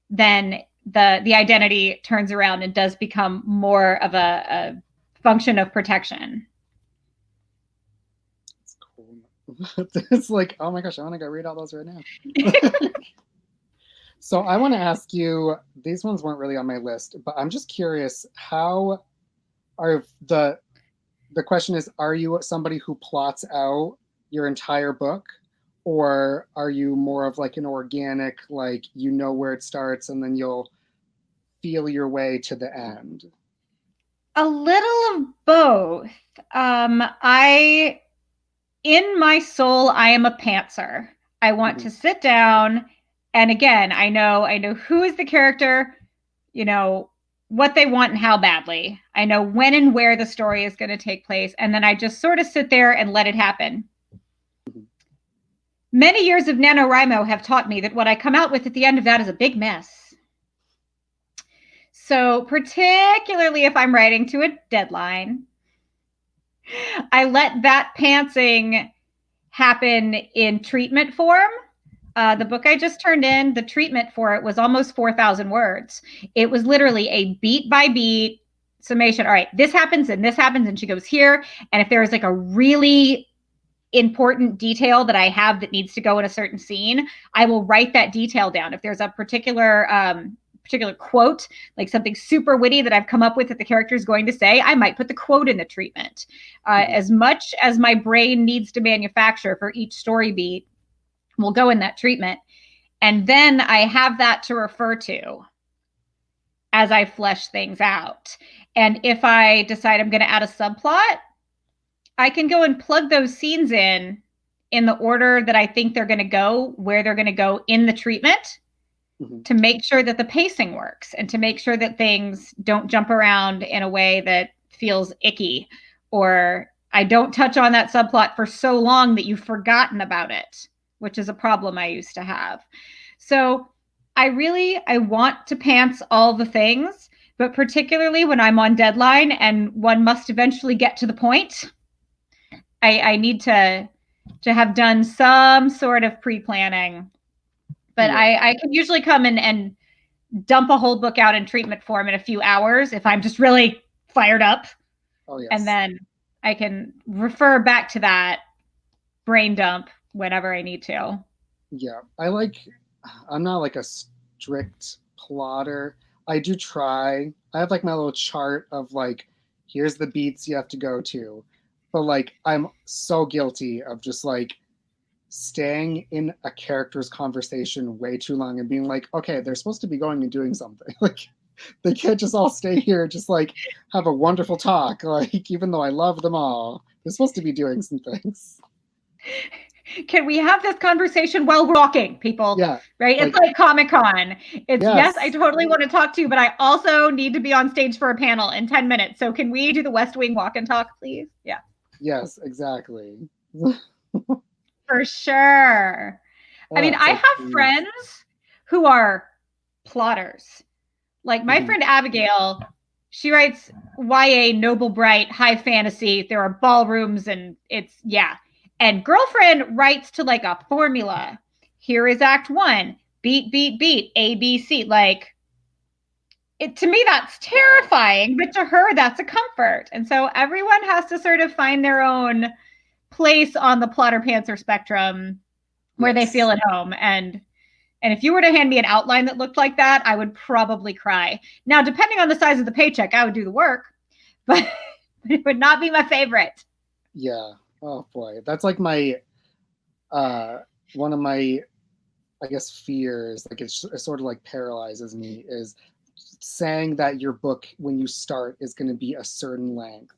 then the identity turns around and does become more of a function of protection. It's cool. It's like, oh my gosh, I want to go read all those right now. So I want to ask you, these ones weren't really on my list, but I'm just curious, how are the question is, are you somebody who plots out your entire book? Or are you more of like an organic, like you know where it starts and then you'll feel your way to the end? A little of both. I in my soul, I am a pantser. I want Mm-hmm. to sit down, and again, I know who is the character, you know, what they want and how badly. I know when and where the story is going to take place, and then I just sort of sit there and let it happen. Mm-hmm. Many years of NaNoWriMo have taught me that what I come out with at the end of that is a big mess. So, particularly if I'm writing to a deadline, I let that pantsing happen in treatment form. The book I just turned in, the treatment for it was almost 4,000 words. It was literally a beat by beat summation. All right, this happens and this happens, and she goes here. And if there is like a really important detail that I have that needs to go in a certain scene, I will write that detail down. If there's a particular quote, like something super witty that I've come up with that the character is going to say, I might put the quote in the treatment. Mm-hmm. As much as my brain needs to manufacture for each story beat will go in that treatment. And then I have that to refer to as I flesh things out. And if I decide I'm going to add a subplot, I can go and plug those scenes in the order that I think they're going to go, where they're going to go in the treatment, Mm-hmm. to make sure that the pacing works and to make sure that things don't jump around in a way that feels icky, or I don't touch on that subplot for so long that you've forgotten about it, which is a problem I used to have. So I want to pants all the things, but particularly when I'm on deadline and one must eventually get to the point, I need to have done some sort of pre-planning. But Yeah. I can usually come and dump a whole book out in treatment form in a few hours if I'm just really fired up. Oh, And yes. then I can refer back to that brain dump whenever I need to. Yeah. I'm not like a strict plotter. I do try. I have like my little chart of like, here's the beats you have to go to. But like, I'm so guilty of just like staying in a character's conversation way too long and being like, okay, they're supposed to be going and doing something. Like, they can't just all stay here, just like have a wonderful talk. Like, even though I love them all, they're supposed to be doing some things. Can we have this conversation while we're walking, people? Yeah. Right? It's Like, like Comic-Con. It's yes, I yes. totally want to talk to you, but I also need to be on stage for a panel in 10 minutes. So can we do the West Wing walk and talk, please? Yeah. Yes, exactly. For sure. I mean, It's I like, have please. friends who are plotters. Like my Mhm. friend Abigail, she writes YA, noble, bright, high fantasy. There are ballrooms and it's, yeah. And girlfriend writes to like a formula. Here is act one, beat, beat, beat, A, B, C. Like, it, to me, that's Wow. terrifying, but to her, that's a comfort. And so everyone has to sort of find their own place on the plotter pantser spectrum where they feel Yes. at home. And if you were to hand me an outline that looked like that, I would probably cry. Now, depending on the size of the paycheck, I would do the work, but it would not be my favorite. Yeah. Oh boy. That's like my uh one of my, I guess, fears, like it sort of like paralyzes me, is saying that your book when you start is going to be a certain length.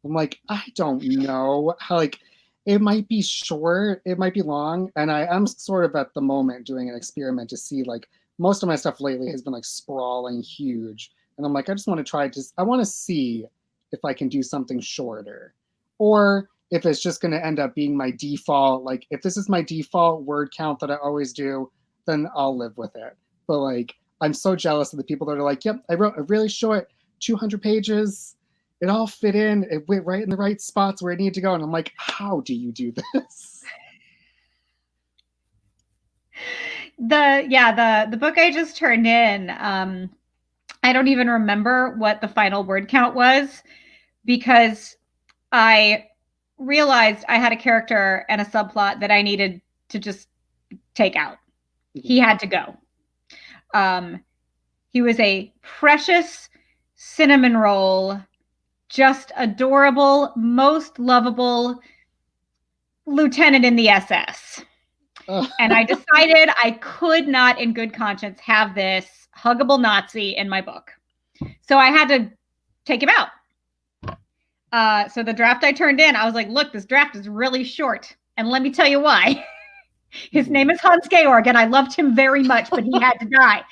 I'm like, I don't know how, like, it might be short, it might be long. And I'm sort of at the moment doing an experiment to see, like, most of my stuff lately has been like sprawling huge. And I'm like, I just want to try to, I want to see if I can do something shorter. Or if it's just going to end up being my default, like, if this is my default word count that I always do, then I'll live with it. But like, I'm so jealous of the people that are like, yep, I wrote a really short 200 pages, it all fit in. It went right in the right spots where it needed to go. And I'm like, how do you do this? The book I just turned in, I don't even remember what the final word count was because I realized I had a character and a subplot that I needed to just take out. He had to go. Um, he was a precious cinnamon roll, just adorable, most lovable lieutenant in the SS. And I decided I could not in good conscience have this huggable Nazi in my book. So I had to take him out. So the draft I turned in, I was like, look, this draft is really short. And let me tell you why. His name is Hans Georg, and I loved him very much, but he had to die.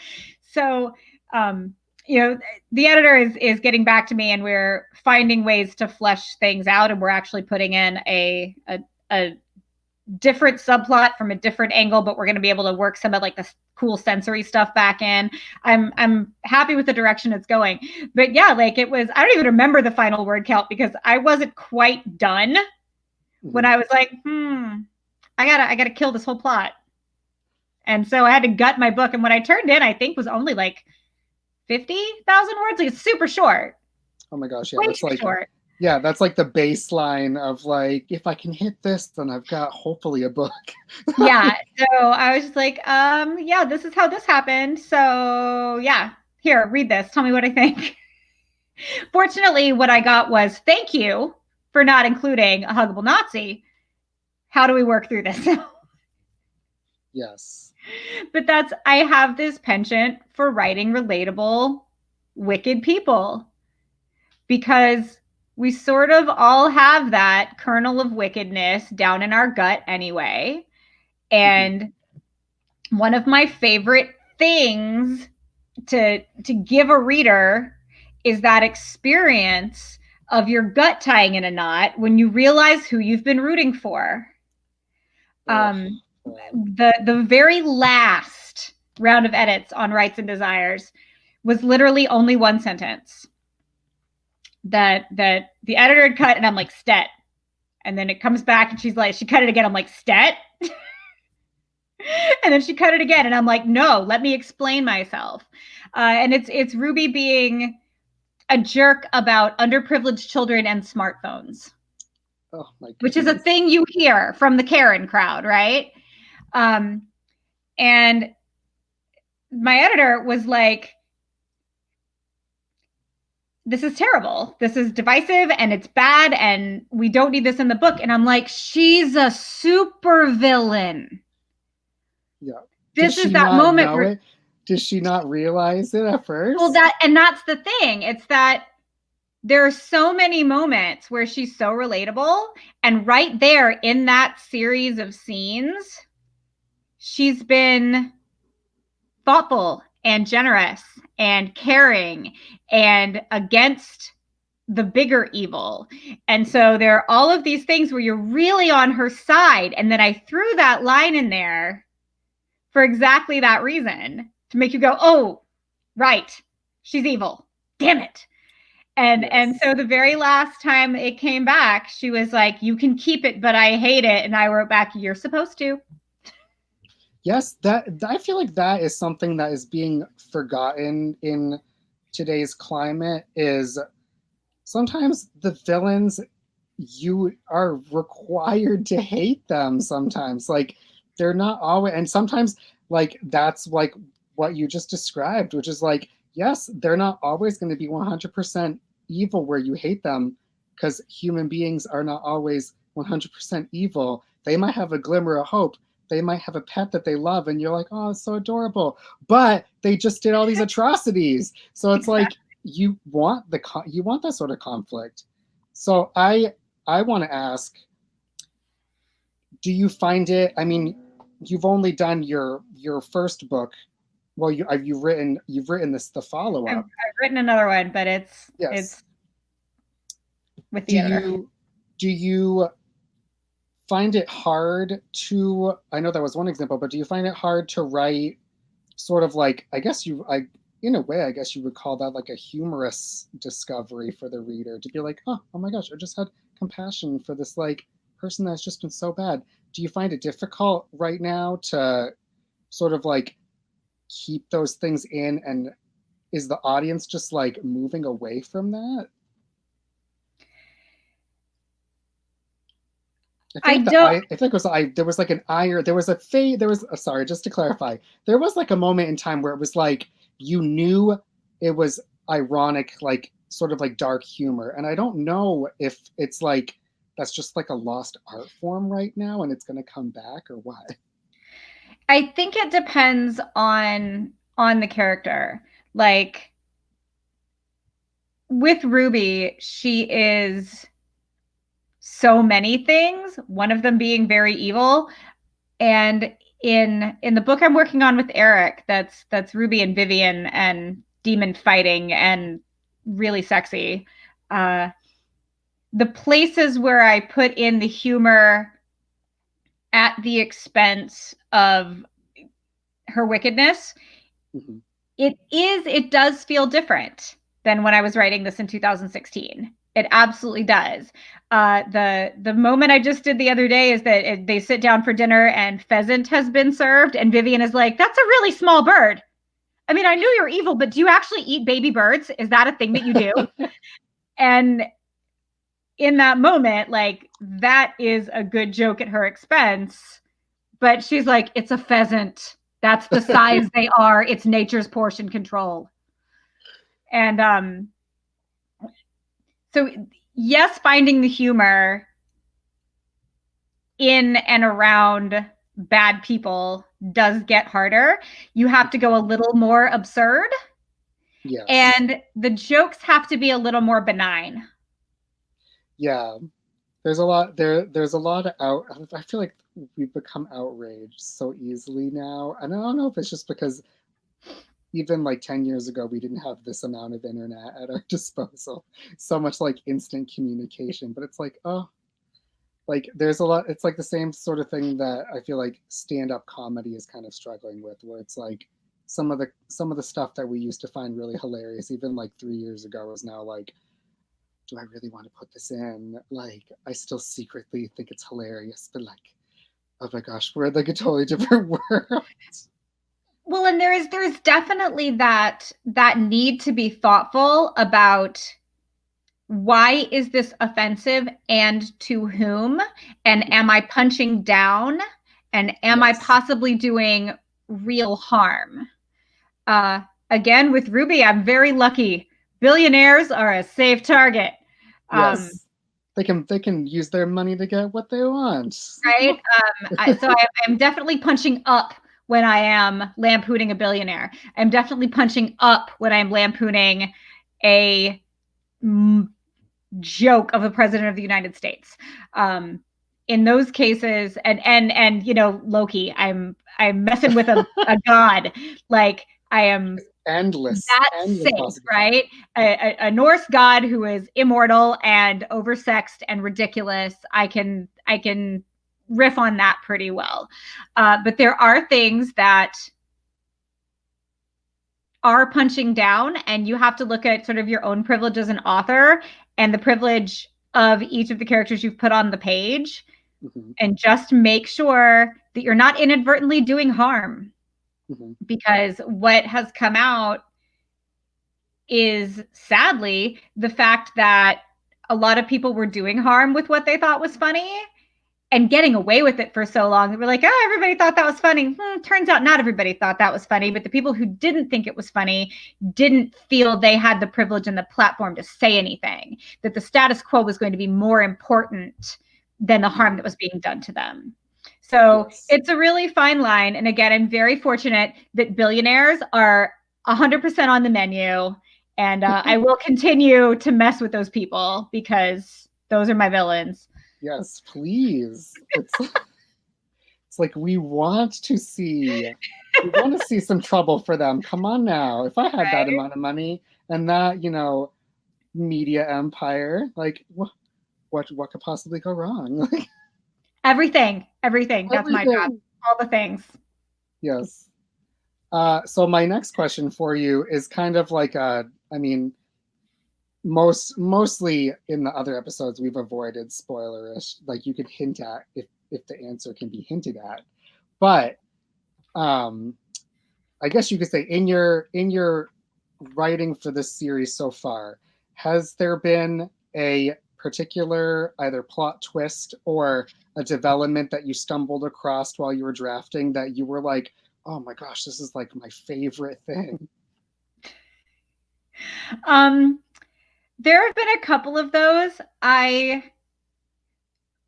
So, the editor is getting back to me, and we're finding ways to flesh things out, and we're actually putting in a different subplot from a different angle, but we're going to be able to work some of like the cool sensory stuff back in. I'm happy with the direction it's going. But yeah, like it was, I don't even remember the final word count because I wasn't quite done when I was like, I gotta kill this whole plot. And so I had to gut my book. And what I turned in, I think, was only like 50,000 words. Like it's super short. Oh my gosh, yeah, Way that's like short. yeah, that's like the baseline of like, if I can hit this, then I've got hopefully a book. Yeah. So I was just like, yeah, this is how this happened. So yeah, here, read this. Tell me what I think. Fortunately, what I got was thank you for not including a huggable Nazi. How do we work through this? Yes. But I have this penchant for writing relatable, wicked people because we sort of all have that kernel of wickedness down in our gut anyway. And one of my favorite things to give a reader is that experience of your gut tying in a knot when you realize who you've been rooting for. The very last round of edits on Rights and Desires was literally only one sentence that the editor had cut, and I'm like, Stet. And then it comes back and she's like, she cut it again. I'm like, Stet? And then she cut it again, and I'm like, no, let me explain myself. And it's Ruby being a jerk about underprivileged children and smartphones. Oh my goodness. Which is a thing you hear from the Karen crowd, right? And my editor was like, this is terrible. This is divisive and it's bad and we don't need this in the book. And I'm like, she's a super villain. Yeah. This is that moment where did she not realize it at first? Well, that's the thing. It's that there are so many moments where she's so relatable, and right there in that series of scenes, she's been thoughtful and generous and caring and against the bigger evil. And so there are all of these things where you're really on her side. And then I threw that line in there for exactly that reason, to make you go, oh, right, she's evil. Damn it. And so the very last time it came back, she was like, you can keep it, but I hate it. And I wrote back, you're supposed to. Yes, I feel like that is something that is being forgotten in today's climate, is sometimes the villains, you are required to hate them sometimes. Like they're not always, and sometimes like that's like what you just described, which is like, yes, they're not always going to be 100% evil where you hate them, because human beings are not always 100% evil. They might have a glimmer of hope. They might have a pet that they love and you're like, oh, it's so adorable. But they just did all these atrocities. So it's like, you want that sort of conflict. So I want to ask, do you find it, I mean, you've only done your first book. Well, you've written the follow-up. I've written another one, but it's with the editor. Do you find it hard to, I know that was one example, but do you find it hard to write sort of like, in a way, I guess you would call that like a humorous discovery for the reader, to be like, oh my gosh, I just had compassion for this like person that's just been so bad. Do you find it difficult right now to sort of like keep those things in, and is the audience just like moving away from that? There was like an ire. There was a fade. There was, sorry, just to clarify, there was like a moment in time where it was like, you knew it was ironic, like sort of like dark humor. And I don't know if it's like, that's just like a lost art form right now and it's going to come back or what. I think it depends on the character. Like with Ruby, she is so many things, one of them being very evil. And in the book I'm working on with Eric, that's Ruby and Vivian and demon fighting and really sexy. Uh, the places where I put in the humor at the expense of her wickedness, Mhm. it does feel different than when I was writing this in 2016. It absolutely does. The moment I just did the other day is that they sit down for dinner and pheasant has been served, and Vivian is like, "That's a really small bird. I mean, I knew you're evil, but do you actually eat baby birds? Is that a thing that you do?" And in that moment, like that is a good joke at her expense. But she's like, "It's a pheasant. That's the size they are. It's nature's portion control." And so yes, finding the humor in and around bad people does get harder. You have to go a little more absurd, Yes. and the jokes have to be a little more benign. Yeah. There's a lot of out I feel like we've become outraged so easily now. And I don't know if it's just because even like 10 years ago we didn't have this amount of internet at our disposal. So much like instant communication, but it's like, oh, like there's a lot, it's like the same sort of thing that I feel like stand-up comedy is kind of struggling with, where it's like some of the stuff that we used to find really hilarious even like 3 years ago is now like, do I really want to put this in? Like, I still secretly think it's hilarious, but like, oh my gosh, we're like a totally different world. Well, and there's definitely that need to be thoughtful about why is this offensive and to whom, and am I punching down, and am I Yes. possibly doing real harm? Uh, Again, with Ruby, I'm very lucky. Billionaires are a safe target. Um, Yes. They can use their money to get what they want. right? I'm definitely punching up when I am lampooning a billionaire. I'm definitely punching up when I'm lampooning a joke of the president of the United States. In those cases, and Loki, I'm messing with a god. Like I am Endless, that endless sick, possibilities. right? A Norse god who is immortal and oversexed and ridiculous. I can riff on that pretty well. But there are things that are punching down, and you have to look at sort of your own privilege as an author and the privilege of each of the characters you've put on the page, Hmm. and just make sure that you're not inadvertently doing harm, Hmm. because what has come out is sadly the fact that a lot of people were doing harm with what they thought was funny and getting away with it for so long. They were like, "Oh, everybody thought that was funny." Turns out not everybody thought that was funny, but the people who didn't think it was funny didn't feel they had the privilege and the platform to say anything, that the status quo was going to be more important than the harm that was being done to them. So Yes. it's a really fine line. And again, I'm very fortunate that billionaires are 100% on the menu. And I will continue to mess with those people because those are my villains. Yes, please. It's like we want to see some trouble for them. Come on now. If I had that Right? amount of money and that, media empire, like what could possibly go wrong? Like Everything. That's my job. everything. All the things. Yes. So my next question for you is kind of like I mean, mostly in the other episodes we've avoided spoilerish. Like you could hint at if the answer can be hinted at, but um, I guess you could say in your writing for this series so far, has there been a particular either plot twist or a development that you stumbled across while you were drafting that you were like, oh my gosh, this is like my favorite thing? Um, there have been a couple of those. I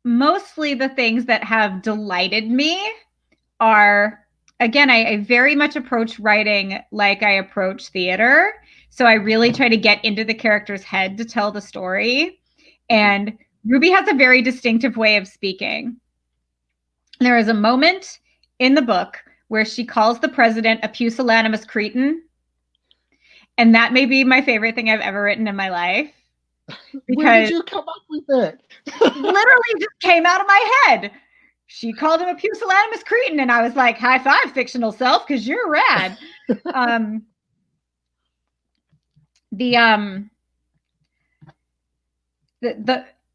Mostly the things that have delighted me are again, I very much approach writing like I approach theater. So I really try to get into the character's head to tell the story. And Ruby has a very distinctive way of speaking. There is a moment in the book where she calls the president a pusillanimous cretin. And that may be my favorite thing I've ever written in my life. Where did you come up with it? Literally just came out of my head. She called him a pusillanimous cretin, and I was like, high five, fictional self, because you're rad. The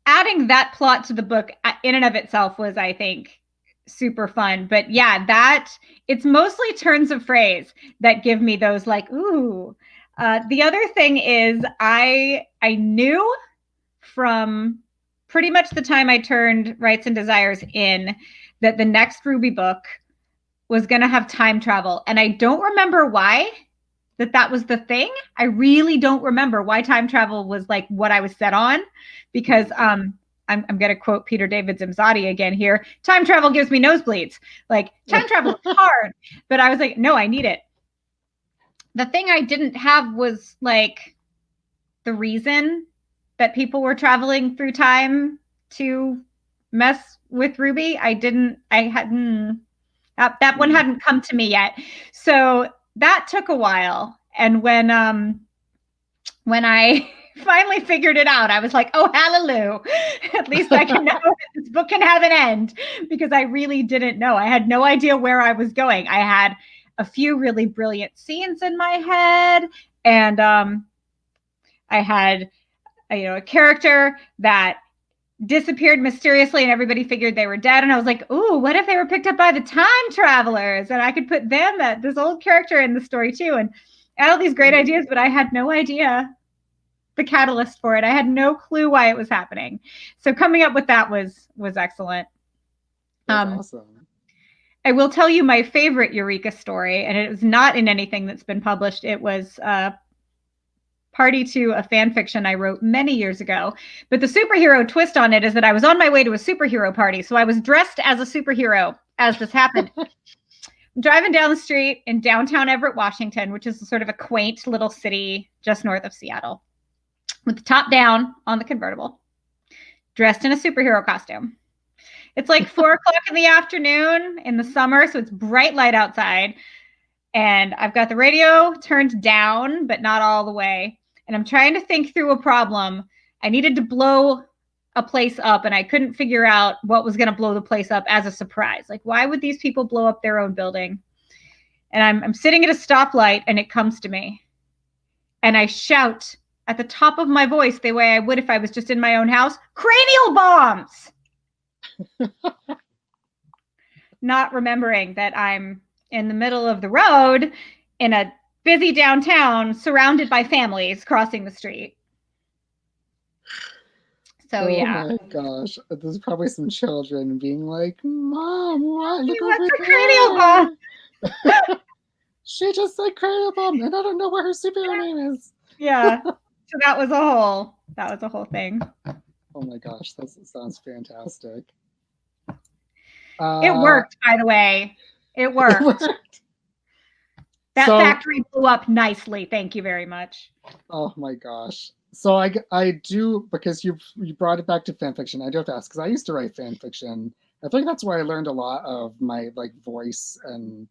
adding that plot to the book in and of itself was, I think, super fun. But yeah, it's mostly turns of phrase that give me those like, ooh. The other thing is I knew from pretty much the time I turned Rights and Desires in that the next Ruby book was going to have time travel. And I don't remember why that was the thing. I really don't remember why time travel was like what I was set on, because I'm going to quote Peter David Zimzadi again here. Time travel gives me nosebleeds. Like, time travel is hard. But I was like, no, I need it. The thing I didn't have was like the reason that people were traveling through time to mess with Ruby. That one hadn't come to me yet. So that took a while. And when I finally figured it out, I was like, oh, hallelujah. At least I can know that this book can have an end, because I really didn't know. I had no idea where I was going. I had a few really brilliant scenes in my head. And I had a character that disappeared mysteriously and everybody figured they were dead. And I was like, ooh, what if they were picked up by the time travelers? And I could put this old character in the story too. And I had all these great ideas, but I had no idea the catalyst for it. I had no clue why it was happening. So coming up with that was excellent. That's awesome. I will tell you my favorite Eureka story, and it was not in anything that's been published. It was party to a fan fiction I wrote many years ago. But the superhero twist on it is that I was on my way to a superhero party. So I was dressed as a superhero as this happened. I'm driving down the street in downtown Everett, Washington, which is sort of a quaint little city just north of Seattle, with the top down on the convertible, dressed in a superhero costume. It's like 4:00 in the afternoon in the summer, so it's bright light outside. And I've got the radio turned down, but not all the way. And I'm trying to think through a problem. I needed to blow a place up, and I couldn't figure out what was going to blow the place up as a surprise. Like, why would these people blow up their own building? And I'm sitting at a stoplight, and it comes to me. And I shout at the top of my voice, the way I would if I was just in my own house, cranial bombs! Not remembering that I'm in the middle of the road in a busy downtown surrounded by families crossing the street. So yeah. Oh my gosh. There's probably some children being like, Mom, what? Look What's over a cranial bomb? She just said cranial bomb, and I don't know what her superhero name is. Yeah. So that was a whole thing. Oh my gosh, that sounds fantastic. It worked, by the way. It worked. That factory blew up nicely. Thank you very much. Oh my gosh. So I do, because you brought it back to fan fiction, I do have to ask, because I used to write fan fiction. I think that's where I learned a lot of my like voice and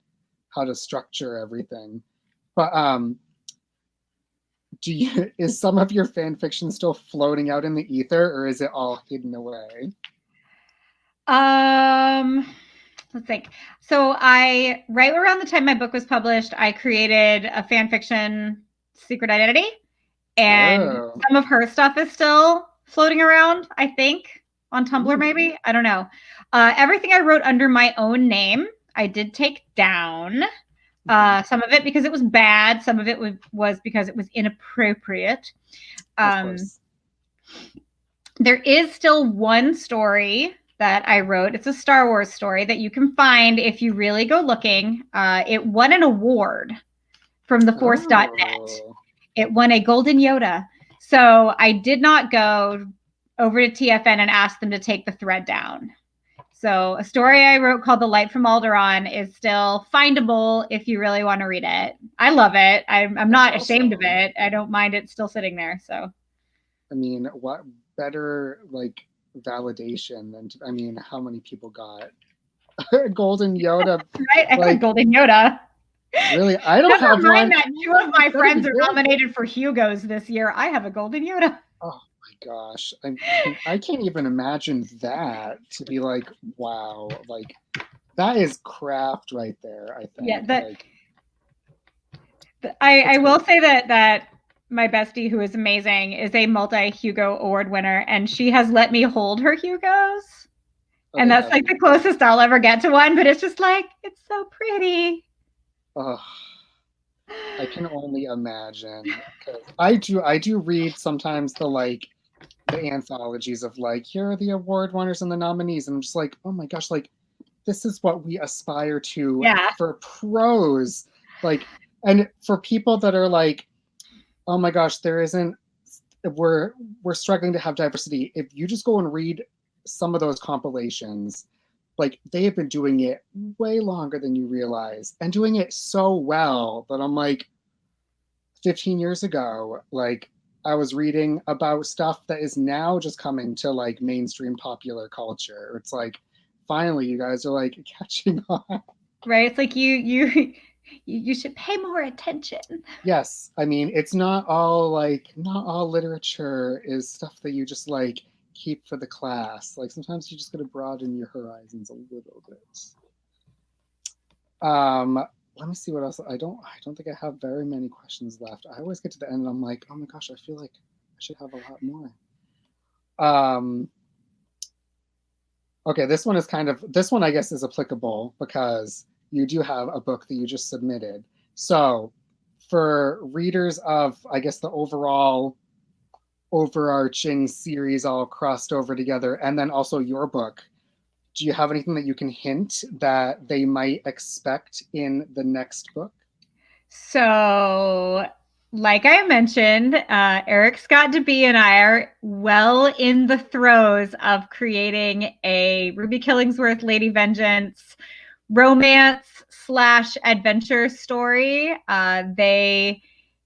how to structure everything. But is some of your fan fiction still floating out in the ether, or is it all hidden away? Let's think. So right around the time my book was published, I created a fan fiction secret identity, and some of her stuff is still floating around, I think, on Tumblr, maybe. I don't know. Everything I wrote under my own name, I did take down. Some of it because it was bad. Some of it was because it was inappropriate. There is still one story that I wrote. It's a Star Wars story that you can find if you really go looking. It won an award from theforce.net. It won a Golden Yoda. So I did not go over to TFN and ask them to take the thread down. So So a story I wrote called The Light from Alderaan is still findable if you really want to read it. I love it. I'm not ashamed of it. I don't mind it still sitting there. So, I mean, what better like validation than I mean, how many people got Golden Yoda? right? I got a Like, Golden Yoda. really, I don't Never have mind one. that 2 of my friends are good. nominated for Hugos this year. I have a Golden Yoda. Oh my gosh, I can't even imagine that, to be like, wow, like that is craft right there. I think. Yeah, like, I will say that my bestie, who is amazing, is a multi-Hugo Award winner, and she has let me hold her Hugos. Oh, and that's like the closest I'll ever get to one, but it's just like, it's so pretty. Oh, I can only imagine. I do read sometimes the anthologies of like, here are the award winners and the nominees, and I'm just like, oh my gosh, like this is what we aspire to for prose. Like, and for people that are like, oh my gosh, we're struggling to have diversity. If you just go and read some of those compilations, like they have been doing it way longer than you realize and doing it so well that I'm like, 15 years ago, like I was reading about stuff that is now just coming to like mainstream popular culture. It's like, finally, you guys are like catching on. Right? It's like you should pay more attention. Yes, I mean, it's not all literature is stuff that you just like keep for the class. Like sometimes you just got to broaden your horizons a little bit. Let me see what else. I don't think I have very many questions left. I always get to the end and I'm like, oh my gosh, I feel like I should have a lot more. Okay, this one I guess is applicable because you do have a book that you just submitted. So for readers of, I guess, the overarching series all crossed over together, and then also your book, do you have anything that you can hint that they might expect in the next book? So, like I mentioned, Eric Scott DeBee and I are well in the throes of creating a Ruby Killingsworth Lady Vengeance romance / adventure story.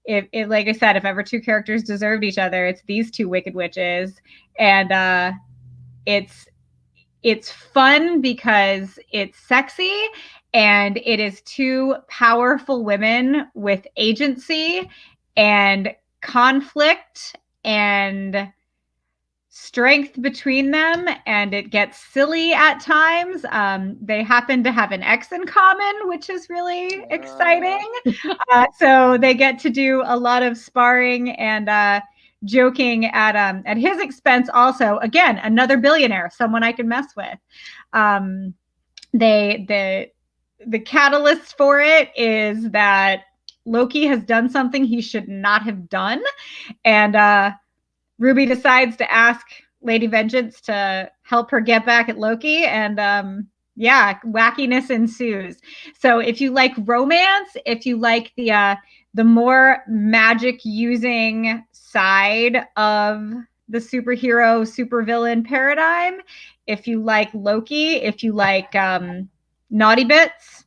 If like I said, if ever 2 characters deserved each other, it's these 2 wicked witches, and it's fun because it's sexy and it is 2 powerful women with agency and conflict and strength between them, and it gets silly at times. They happen to have an ex in common, which is really exciting. So they get to do a lot of sparring and joking at his expense. Also, again, another billionaire, someone I can mess with. The catalyst for it is that Loki has done something he should not have done, and Ruby decides to ask Lady Vengeance to help her get back at Loki, and wackiness ensues. So if you like romance, if you like the more magic using side of the superhero supervillain paradigm, if you like Loki, if you like naughty bits,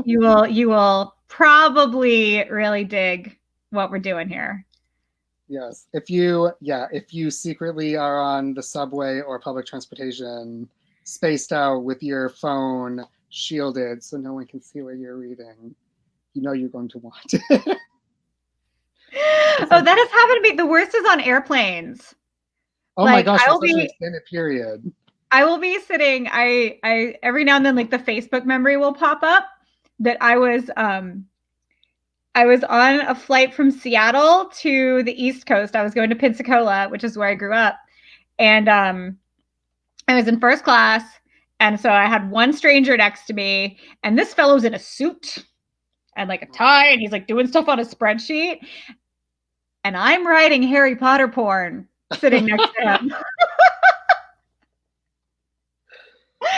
you will probably really dig what we're doing here. Yes. If you secretly are on the subway or public transportation, spaced out with your phone shielded so no one can see what you're reading, you know you're going to want it. Oh, that has happened to me. The worst is on airplanes. Oh my gosh, that's such an extended period. I will be sitting, I every now and then, like, the Facebook memory will pop up that I was on a flight from Seattle to the East Coast. I was going to Pensacola, which is where I grew up. And I was in first class. And so I had one stranger next to me. And this fellow's in a suit and like a tie. And he's like doing stuff on a spreadsheet. And I'm writing Harry Potter porn sitting next to him.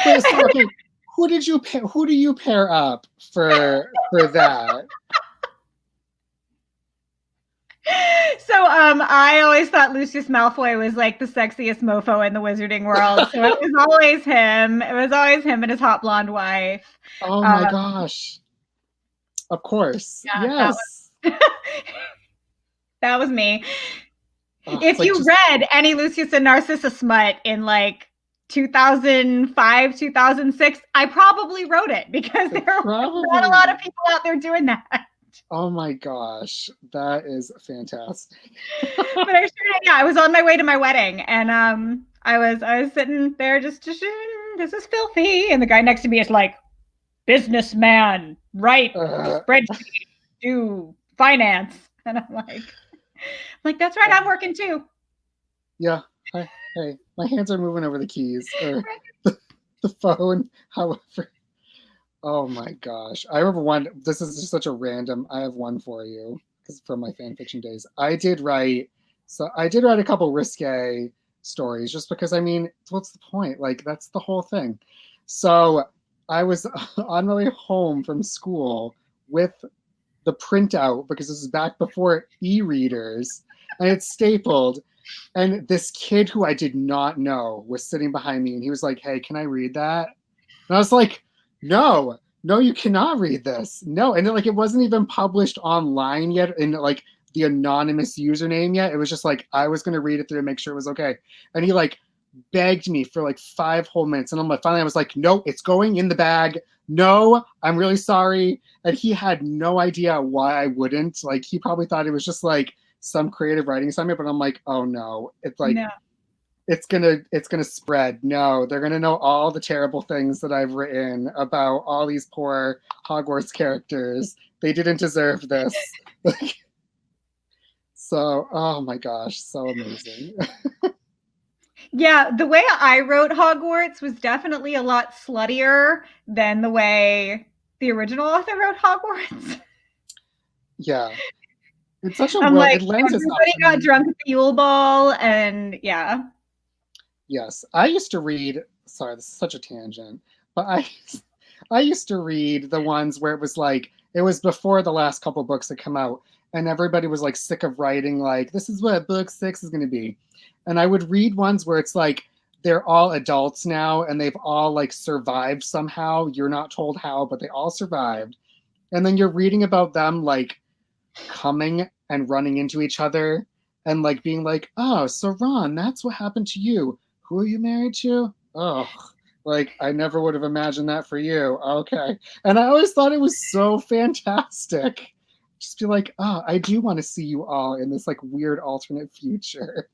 Wait, so, okay, who do you pair up for that? I always thought Lucius Malfoy was like the sexiest mofo in the wizarding world. So it was always him. It was always him and his hot blonde wife. Oh my gosh. Of course. Yeah, Yes. that was me. If you read any Lucius and Narcissa smut in like 2005, 2006, I probably wrote it because there were not a lot of people out there doing that. Oh my gosh, that is fantastic. But I was on my way to my wedding, and I was sitting there just this is filthy, and the guy next to me is like, businessman, right? Spreadsheet, do finance, and I'm like, that's right, I'm working too. Yeah. Hey, my hands are moving over the keys or the phone, however. Oh my gosh. I remember one, this is just such a random, I have one for you because from my fan fiction days. I did write a couple risque stories just because, I mean, what's the point? Like, that's the whole thing. So I was on my way home from school with the printout because this is back before e-readers, and it's stapled. And this kid who I did not know was sitting behind me, and he was like, "Hey, can I read that?" And I was like, no, you cannot read this. No. And like, it wasn't even published online yet in like the anonymous username yet. It was just like, I was going to read it through and make sure it was okay. And he like begged me for like 5 whole minutes. And I'm like, finally I was like, no, it's going in the bag. No, I'm really sorry. And he had no idea why I wouldn't. Like, he probably thought it was just like some creative writing assignment, but I'm like, oh no, it's like, no. It's gonna spread. No, they're gonna know all the terrible things that I've written about all these poor Hogwarts characters. They didn't deserve this. So, oh my gosh, so amazing. Yeah, the way I wrote Hogwarts was definitely a lot sluttier than the way the original author wrote Hogwarts. Yeah. It's such a it lends everybody got drunk at the Yule Ball, and yeah. Yes, I used to read, sorry, this is such a tangent, but I used to read the ones where it was like, it was before the last couple books had come out, and everybody was like sick of writing, like, this is what book 6 is going to be. And I would read ones where it's like, they're all adults now, and they've all like survived somehow. You're not told how, but they all survived. And then you're reading about them like coming and running into each other and like being like, oh, so Ron, that's what happened to you. Who are you married to? Oh, like I never would have imagined that for you. Okay. And I always thought it was so fantastic. Just be like, oh, I do want to see you all in this like weird alternate future.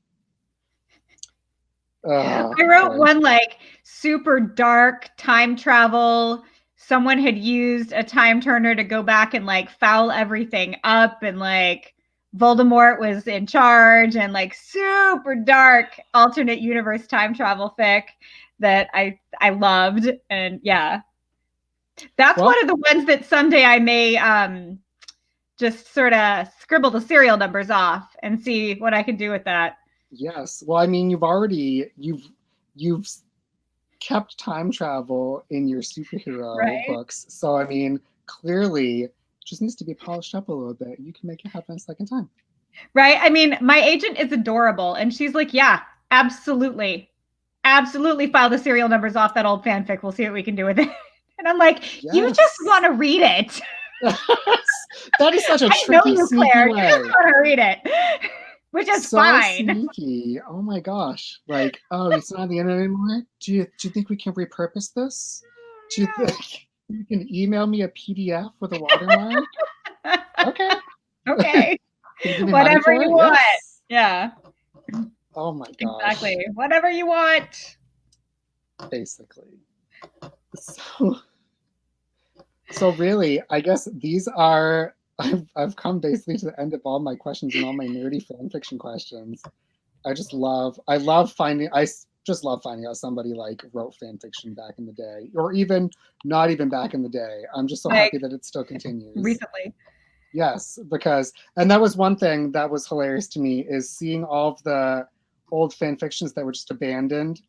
I wrote one like super dark time travel. Someone had used a time turner to go back and like foul everything up, and like Voldemort was in charge, and like super dark alternate universe time travel fic that I loved. And yeah, that's one of the ones that someday I may just sort of scribble the serial numbers off and see what I can do with that. Yes. Well, I mean, you've kept time travel in your superhero books. So, I mean, clearly it just needs to be polished up a little bit. You can make it happen a second time. Right. I mean, my agent is adorable. And she's like, yeah, absolutely. Absolutely file the serial numbers off that old fanfic. We'll see what we can do with it. And I'm like, you just want to read it. That is such a tricky, sneaky Claire. way. You just want to read it. Which is so fine. Sneaky. Oh my gosh. Like, oh, it's not on the internet anymore? Do you think we can repurpose this? Do you think you can email me a PDF with a watermark? Okay. Okay. Whatever you want. Yes. Yeah. Oh my gosh. Exactly. Whatever you want. Basically. So really, I guess these are I've come basically to the end of all my questions and all my nerdy fan fiction questions. I love finding out somebody like wrote fan fiction back in the day, or even not even back in the day. I'm just so happy that it still continues. Recently. Yes, and that was one thing that was hilarious to me, is seeing all of the old fan fictions that were just abandoned.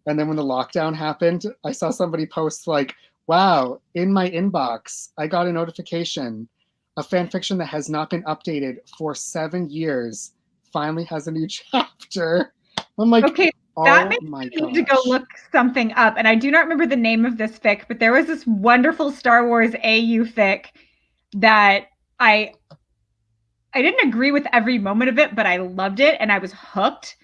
And then when the lockdown happened, I saw somebody post like, wow, in my inbox, I got a notification. A fan fiction that has not been updated for 7 years finally has a new chapter. I'm like, Okay, that oh makes my me need to go gosh. look something up. And I do not remember the name of this fic, but there was this wonderful Star Wars AU fic that I I didn't agree with every moment of it, but I loved it and I was hooked.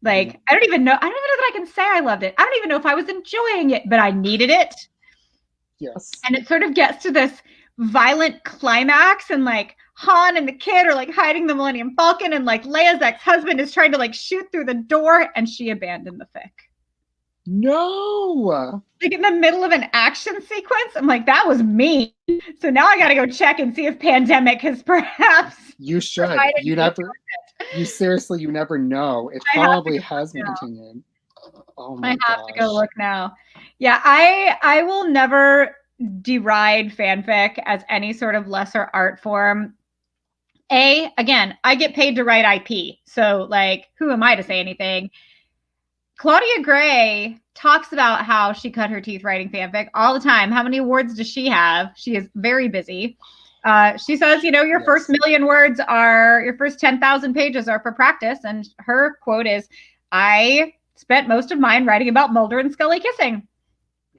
Mhm. Like, I don't even know that I can say I loved it. I don't even know if I was enjoying it, but I needed it. Yes. And it sort of gets to this violent climax, and like Han and the kid are like hiding the Millennium Falcon, and like Leia's ex-husband is trying to like shoot through the door, and she abandoned the fic. No. Like in the middle of an action sequence. I'm like, that was me. So now I got to go check and see if Pandemic has perhaps You should. provided You me with never, you seriously, you never know. It I have to probably go has look been now. continued. Oh I my have to go gosh. look now. Yeah, I will never deride fanfic as any sort of lesser art form. Again, I get paid to write IP. So like, who am I to say anything? Claudia Gray talks about how she cut her teeth writing fanfic all the time. How many awards does she have? She is very busy. She says, your first Yes. million words are your first 10,000 pages are for practice. And her quote is, I spent most of mine writing about Mulder and Scully kissing.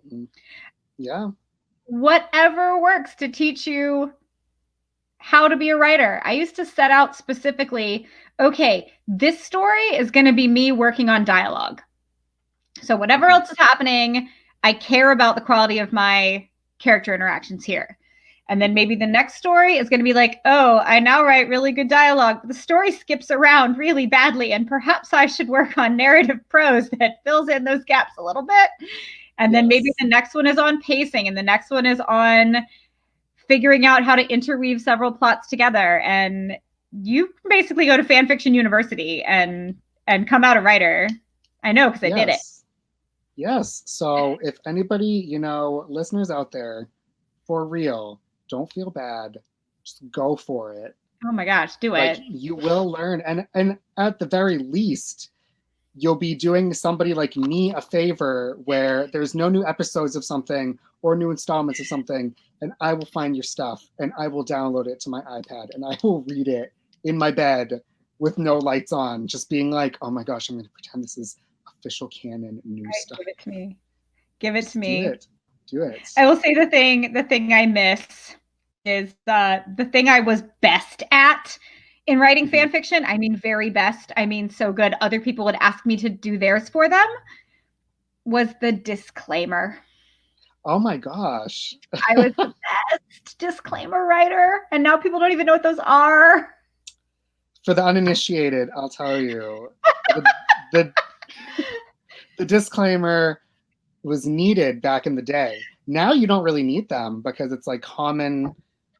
Mhm. Yeah. Whatever works to teach you how to be a writer. I used to set out specifically, okay, this story is going to be me working on dialogue. So whatever Mhm. else is happening, I care about the quality of my character interactions here. And then Mhm. maybe the next story is going to be like, oh, I now write really good dialogue. But the story skips around really badly, and perhaps I should work on narrative prose that fills in those gaps a little bit. And then maybe Yes. the next one is on pacing, and the next one is on figuring out how to interweave several plots together. And you basically go to fan fiction university and come out a writer. I know because I did it. Yes. Yes. So if anybody, listeners out there, for real, don't feel bad. Just go for it. Oh my gosh, do Like it. you will learn, and at the very least, you'll be doing somebody like me a favor where there's no new episodes of something or new installments of something, and I will find your stuff and I will download it to my iPad and I will read it in my bed with no lights on, just being like, oh my gosh, I'm going to pretend this is official canon new Right, stuff. give it to me. Give it to Just do me. it. Do it. I will say the thing I miss is the thing I was best at in writing Mhm. fan fiction. I mean, very best. I mean, so good. Other people would ask me to do theirs for them. Was the disclaimer. Oh my gosh. I was the best disclaimer writer, and now people don't even know what those are. For the uninitiated, I'll tell you, the the the disclaimer was needed back in the day. Now you don't really need them because it's like common.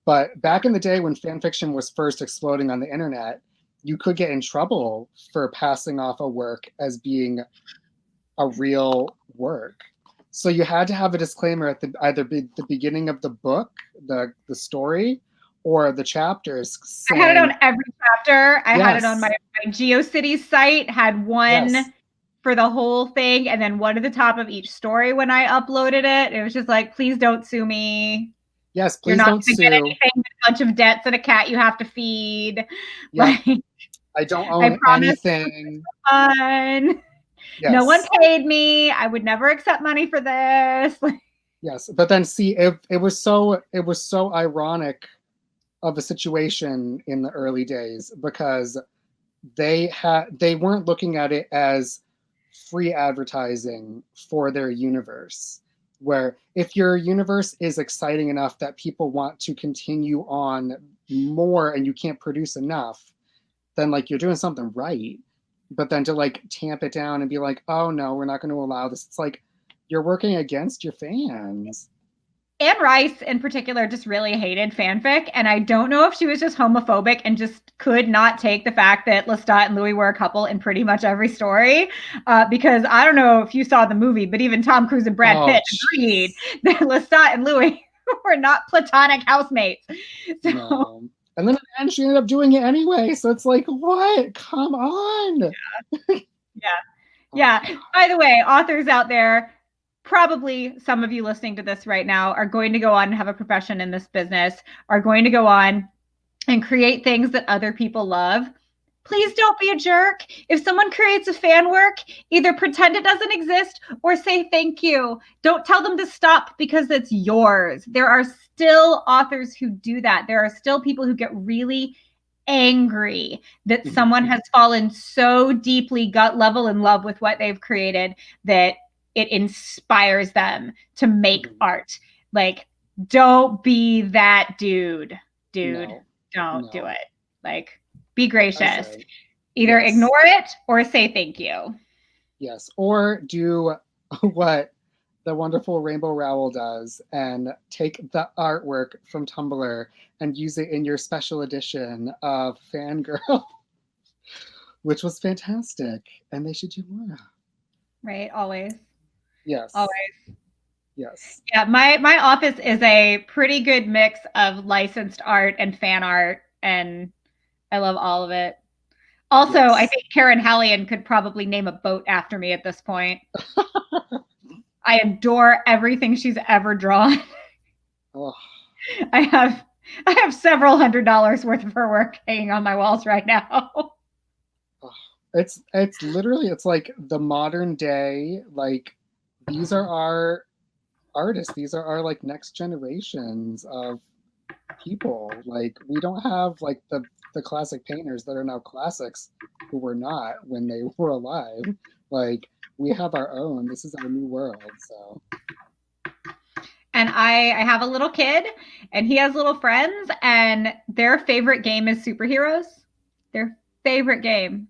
But back in the day when fan fiction was first exploding on the internet, you could get in trouble for passing off a work as being a real work. So you had to have a disclaimer at the beginning of the book, the story, or the chapters I had it on saying, every chapter. I had it on yes, my GeoCities site, had yes, one for the whole thing, and then one at the top of each story when I uploaded it. It was just like, please don't sue me. yes, You're please not don't going to get sue. anything but a bunch of debts and a cat you have to feed. Yep, Like, I don't I own promise anything. fun. No one Yes. paid me. I would never accept money for this. Yes, but then see, it was so ironic of a situation in the early days because they weren't looking at it as free advertising for their universe. Where if your universe is exciting enough that people want to continue on more and you can't produce enough, then like you're doing something right. But then to like tamp it down and be like, oh no, we're not going to allow this. It's like you're working against your fans. Anne Rice, in particular, just really hated fanfic. And I don't know if she was just homophobic and just could not take the fact that Lestat and Louis were a couple in pretty much every story. Because I don't know if you saw the movie, but even Tom Cruise and Brad Oh, Pitt agreed jeez. that Lestat and Louis were not platonic housemates. So, No. And then and she ended up doing it anyway. So it's like, what? Come on. yeah. Oh Yeah. By the way, authors out there, probably some of you listening to this right now are going to go on and have a profession in this business, are going to go on and create things that other people love. Please don't be a jerk. If someone creates a fan work, either pretend it doesn't exist or say thank you. Don't tell them to stop because it's yours. There are still authors who do that. There are still people who get really angry that someone has fallen so deeply gut level in love with what they've created that it inspires them to make art. Like, don't be that dude. No, Don't do no. it. Like, be gracious. Say, Either yes, ignore it or say thank you. yes. Or do what the wonderful Rainbow Rowell does and take the artwork from Tumblr and use it in your special edition of Fangirl, which was fantastic. And they should do more. Right? Always. Yes. Always. Yes. Yeah, my office is a pretty good mix of licensed art and fan art, and I love all of it. Also, Yes. I think Karen Hallian could probably name a boat after me at this point. I adore everything she's ever drawn. Oh. I have several $100s worth of her work hanging on my walls right now. It's literally, it's like the modern day, like, these are our artists, these are our like next generations of people. Like, we don't have like the classic painters that are now classics who were not when they were alive. Like, we have our own. This is our new world. So, and I have a little kid and he has little friends and their favorite game is superheroes. Their favorite game.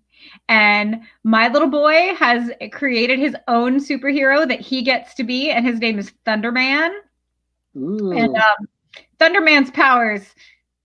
And my little boy has created his own superhero that he gets to be, and his name is Thunderman. ooh. And Thunderman's powers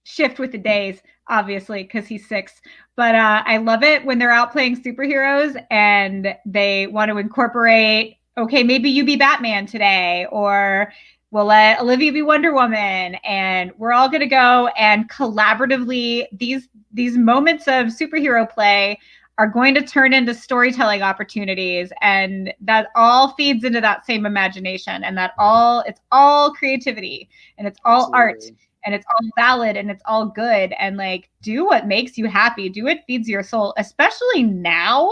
shift with the days, obviously, because he's 6. But I love it when they're out playing superheroes and they want to incorporate, okay, maybe you be Batman today, or we'll let Olivia be Wonder Woman, and we're all going to go and collaboratively, these moments of superhero play are going to turn into storytelling opportunities, and that all feeds into that same imagination, and it's all creativity, and it's all Absolutely. art, and it's all valid, and it's all good, and like, do what makes you happy, do what feeds your soul, especially now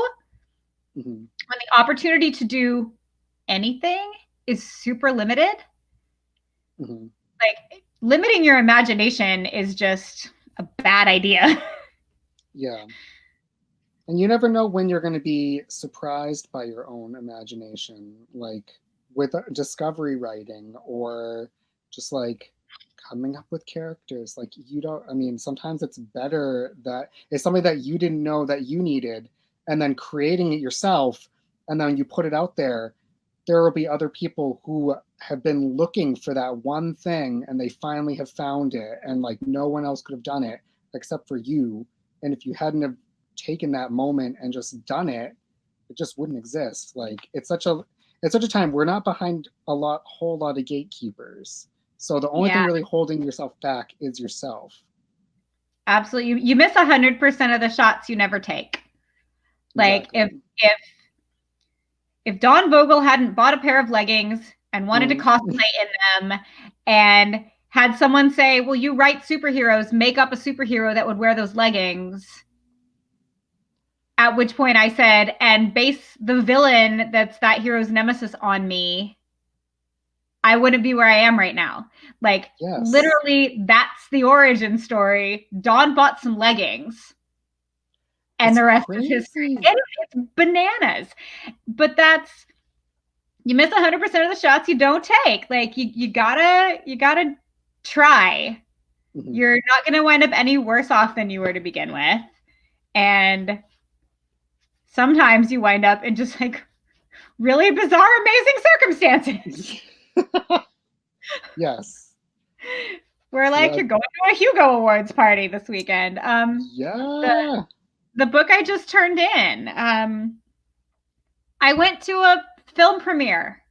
when the opportunity to do anything is super limited. Like, limiting your imagination is just a bad idea. Yeah. And you never know when you're going to be surprised by your own imagination, like with discovery writing or just like coming up with characters. Like, you don't, I mean, sometimes it's better that it's something that you didn't know that you needed, and then creating it yourself, and then you put it out there. There will be other people who have been looking for that one thing and they finally have found it, and like no one else could have done it except for you. And if you hadn't have taken that moment and just done it, it just wouldn't exist. Like, it's such a time. We're not behind whole lot of gatekeepers. So the only thing really holding yourself back is yourself. Absolutely. You miss 100% of the shots you never take. Like, exactly. if Dawn Vogel hadn't bought a pair of leggings and wanted to cosplay in them and had someone say, well, you write superheroes, make up a superhero that would wear those leggings. At which point I said, and base the villain that's that hero's nemesis on me, I wouldn't be where I am right now. Like, literally, that's the origin story. Dawn bought some leggings. And the rest is history. It's bananas. But you miss 100% of the shots you don't take. Like, you gotta try. You're not gonna wind up any worse off than you were to begin with. And sometimes you wind up in just like really bizarre, amazing circumstances. Yes. We're like, you're going to a Hugo Awards party this weekend. The book I just turned in. I went to a film premiere,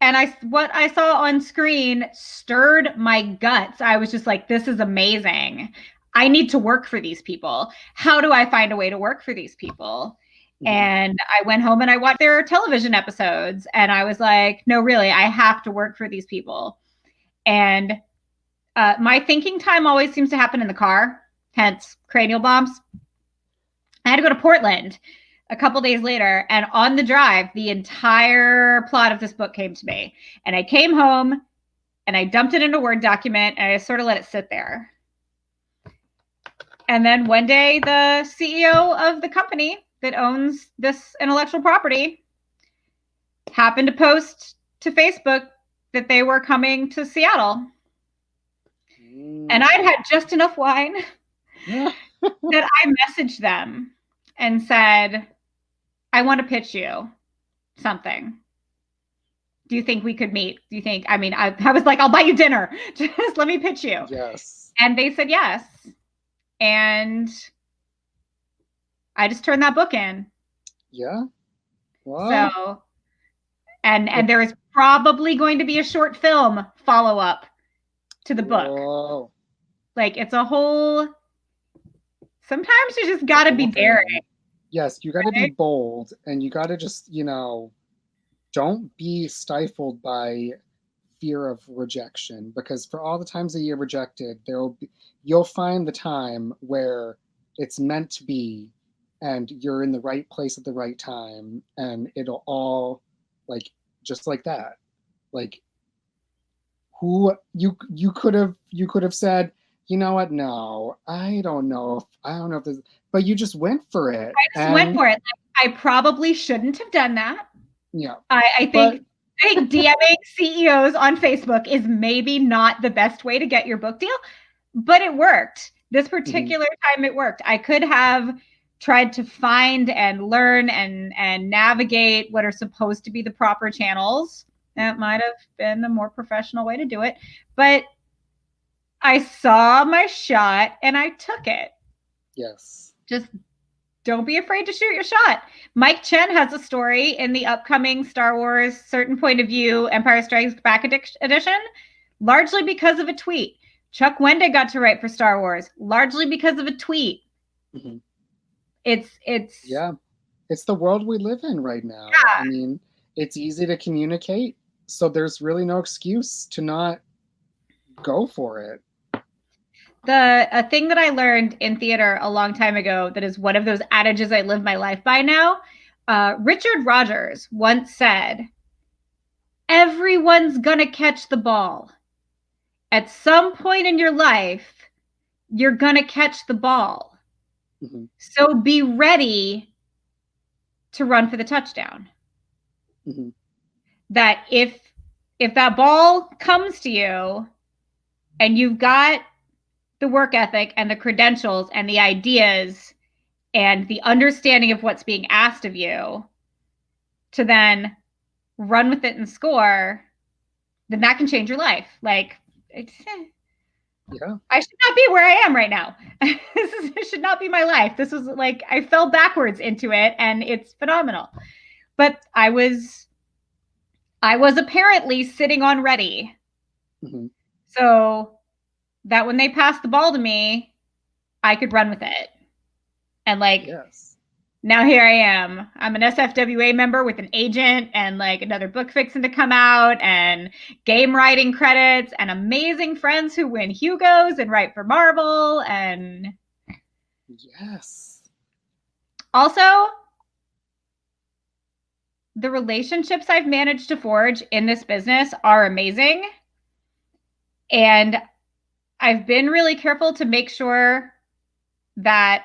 and what I saw on screen stirred my guts. I was just like, this is amazing. I need to work for these people. How do I find a way to work for these people? And I went home and I watched their television episodes, and I was like, no, really, I have to work for these people. And my thinking time always seems to happen in the car, hence cranial bombs. I had to go to Portland a couple days later, and on the drive, the entire plot of this book came to me. And I came home and I dumped it in a Word document and I sort of let it sit there. And then one day, the CEO of the company that owns this intellectual property happened to post to Facebook that they were coming to Seattle. And I'd had just enough wine that I messaged them and said, I want to pitch you something. Do you think we could meet? Do you think, I mean, I was like, I'll buy you dinner. Just let me pitch you. Yes. And they said yes. And I just turned that book in. Yeah. Wow. So, and there is probably going to be a short film follow-up to the book. Whoa. Like, it's a whole, sometimes you just got to be daring. Yes, you got to be bold, and you got to just, don't be stifled by fear of rejection, because for all the times that you're rejected, you'll find the time where it's meant to be, and you're in the right place at the right time, and it'll all, like, just like that. Like, who you could have said, you know what? No, I don't know if this, but you just went for it. I just went for it. Like, I probably shouldn't have done that. Yeah. I think DMing CEOs on Facebook is maybe not the best way to get your book deal, but it worked. This particular time it worked. I could have tried to find and learn and navigate what are supposed to be the proper channels. That might have been the more professional way to do it, but I saw my shot and I took it. Yes. Just don't be afraid to shoot your shot. Mike Chen has a story in the upcoming Star Wars Certain Point of View Empire Strikes Back edition, largely because of a tweet. Chuck Wendig got to write for Star Wars, largely because of a tweet. Mm-hmm. It's yeah, it's the world we live in right now. Yeah. I mean, it's easy to communicate, so there's really no excuse to not go for it. A thing that I learned in theater a long time ago that is one of those adages I live my life by now. Richard Rogers once said, everyone's gonna catch the ball. At some point in your life, you're gonna catch the ball. Mm-hmm. So be ready to run for the touchdown. Mm-hmm. That if that ball comes to you and you've got the work ethic and the credentials and the ideas and the understanding of what's being asked of you to then run with it and score, then that can change your life. Like, yeah, I should not be where I am right now. This should not be my life. This was like, I fell backwards into it and it's phenomenal. But I was apparently sitting on ready. Mm-hmm. So that when they passed the ball to me, I could run with it. And like, yes. Now here I am. I'm an SFWA member with an agent and like another book fixing to come out and game writing credits and amazing friends who win Hugos and write for Marvel. And yes. Also, the relationships I've managed to forge in this business are amazing. And I've been really careful to make sure that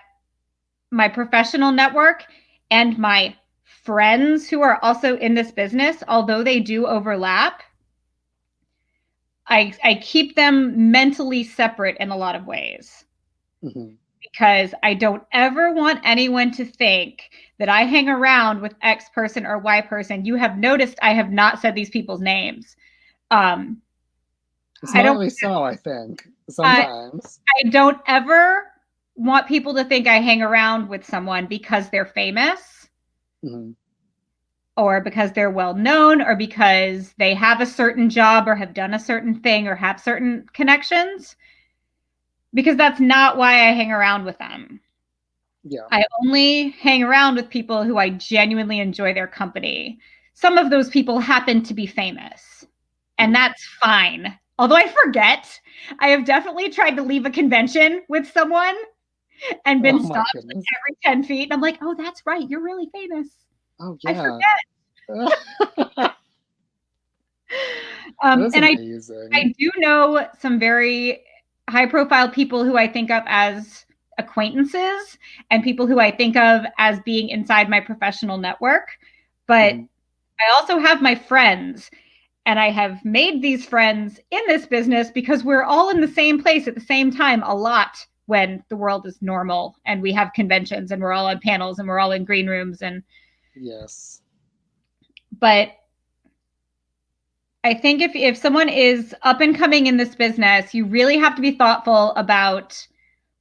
my professional network and my friends who are also in this business, although they do overlap, I keep them mentally separate in a lot of ways. Mm-hmm. Because I don't ever want anyone to think that I hang around with X person or Y person. You have noticed I have not said these people's names. Smartly so, I think. Sometimes. I don't ever want people to think I hang around with someone because they're famous. Mm-hmm. Or because they're well known, or because they have a certain job or have done a certain thing or have certain connections. Because that's not why I hang around with them. Yeah. I only hang around with people who I genuinely enjoy their company. Some of those people happen to be famous, and that's fine. Although I forget, I have definitely tried to leave a convention with someone and been Oh my stopped like goodness. every 10 feet. And I'm like, oh, that's right. You're really famous. Oh I yeah. forget. That is And amazing. I do know some very high profile people who I think of as acquaintances and people who I think of as being inside my professional network. But Mhm. I also have my friends, and I have made these friends in this business because we're all in the same place at the same time a lot when the world is normal and we have conventions and we're all on panels and we're all in green rooms. And Yes. but I think if someone is up and coming in this business, you really have to be thoughtful about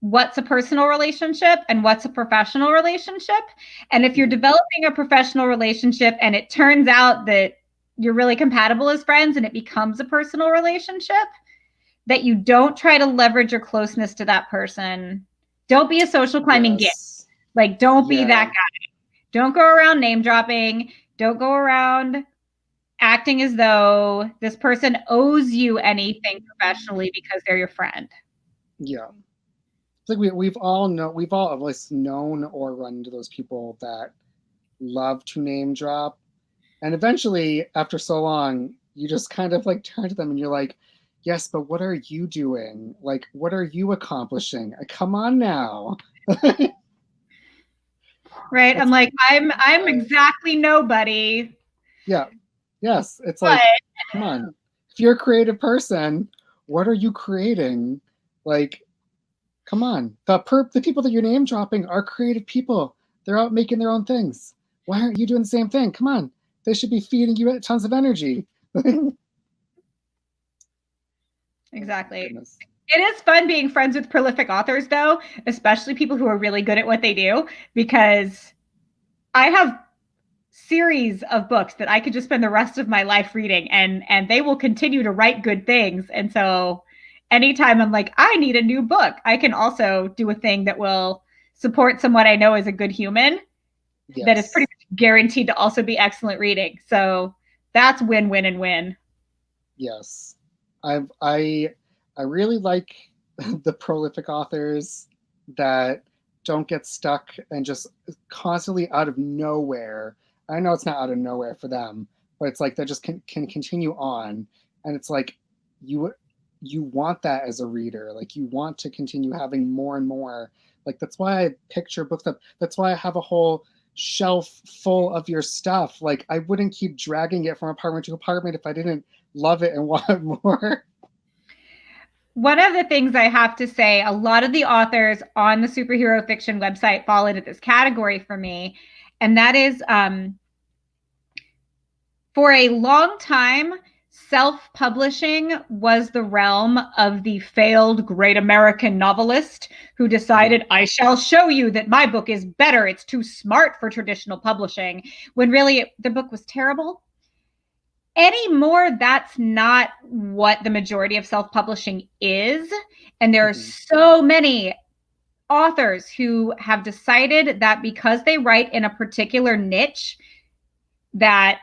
what's a personal relationship and what's a professional relationship. And if you're Mhm. developing a professional relationship and it turns out that you're really compatible as friends and it becomes a personal relationship, that you don't try to leverage your closeness to that person. Don't be a social climbing git. Yes. Like, don't be that Yeah. guy. Don't go around name dropping. Don't go around acting as though this person owes you anything professionally because they're your friend. Yeah. It's like we've all at least known or run into those people that love to name drop. And eventually, after so long, you just kind of like turn to them and you're like, yes, but what are you doing? Like, what are you accomplishing? Come on now. Right? I'm That's like, I'm exactly nobody, yeah. Yes. It's but like, come on. If you're a creative person, what are you creating? Like, come on. The people that you're name dropping are creative people. They're out making their own things. Why aren't you doing the same thing? Come on. They should be feeding you tons of energy. Oh my exactly. goodness. It is fun being friends with prolific authors, though, especially people who are really good at what they do, because I have series of books that I could just spend the rest of my life reading, and they will continue to write good things. And so anytime I'm like, I need a new book, I can also do a thing that will support someone I know is a good human that is pretty Yes. much guaranteed to also be excellent reading. So that's win win and win. Yes. I've I really like the prolific authors that don't get stuck and just constantly out of nowhere. I know it's not out of nowhere for them, but it's like they just can continue on. And it's like you you want that as a reader. Like you want to continue having more and more. Like that's why I picture books up. That's why I have a whole shelf full of your stuff. Like I wouldn't keep dragging it from apartment to apartment if I didn't love it and want more. One of the things I have to say, a lot of the authors on the superhero fiction website fall into this category for me. And that is for a long time, self publishing was the realm of the failed great American novelist who Mhm. decided, I shall show you that my book is better. It's too smart for traditional publishing, when really the book was terrible. Anymore, that's not what the majority of self publishing is. And there are Mhm. so many authors who have decided that because they write in a particular niche that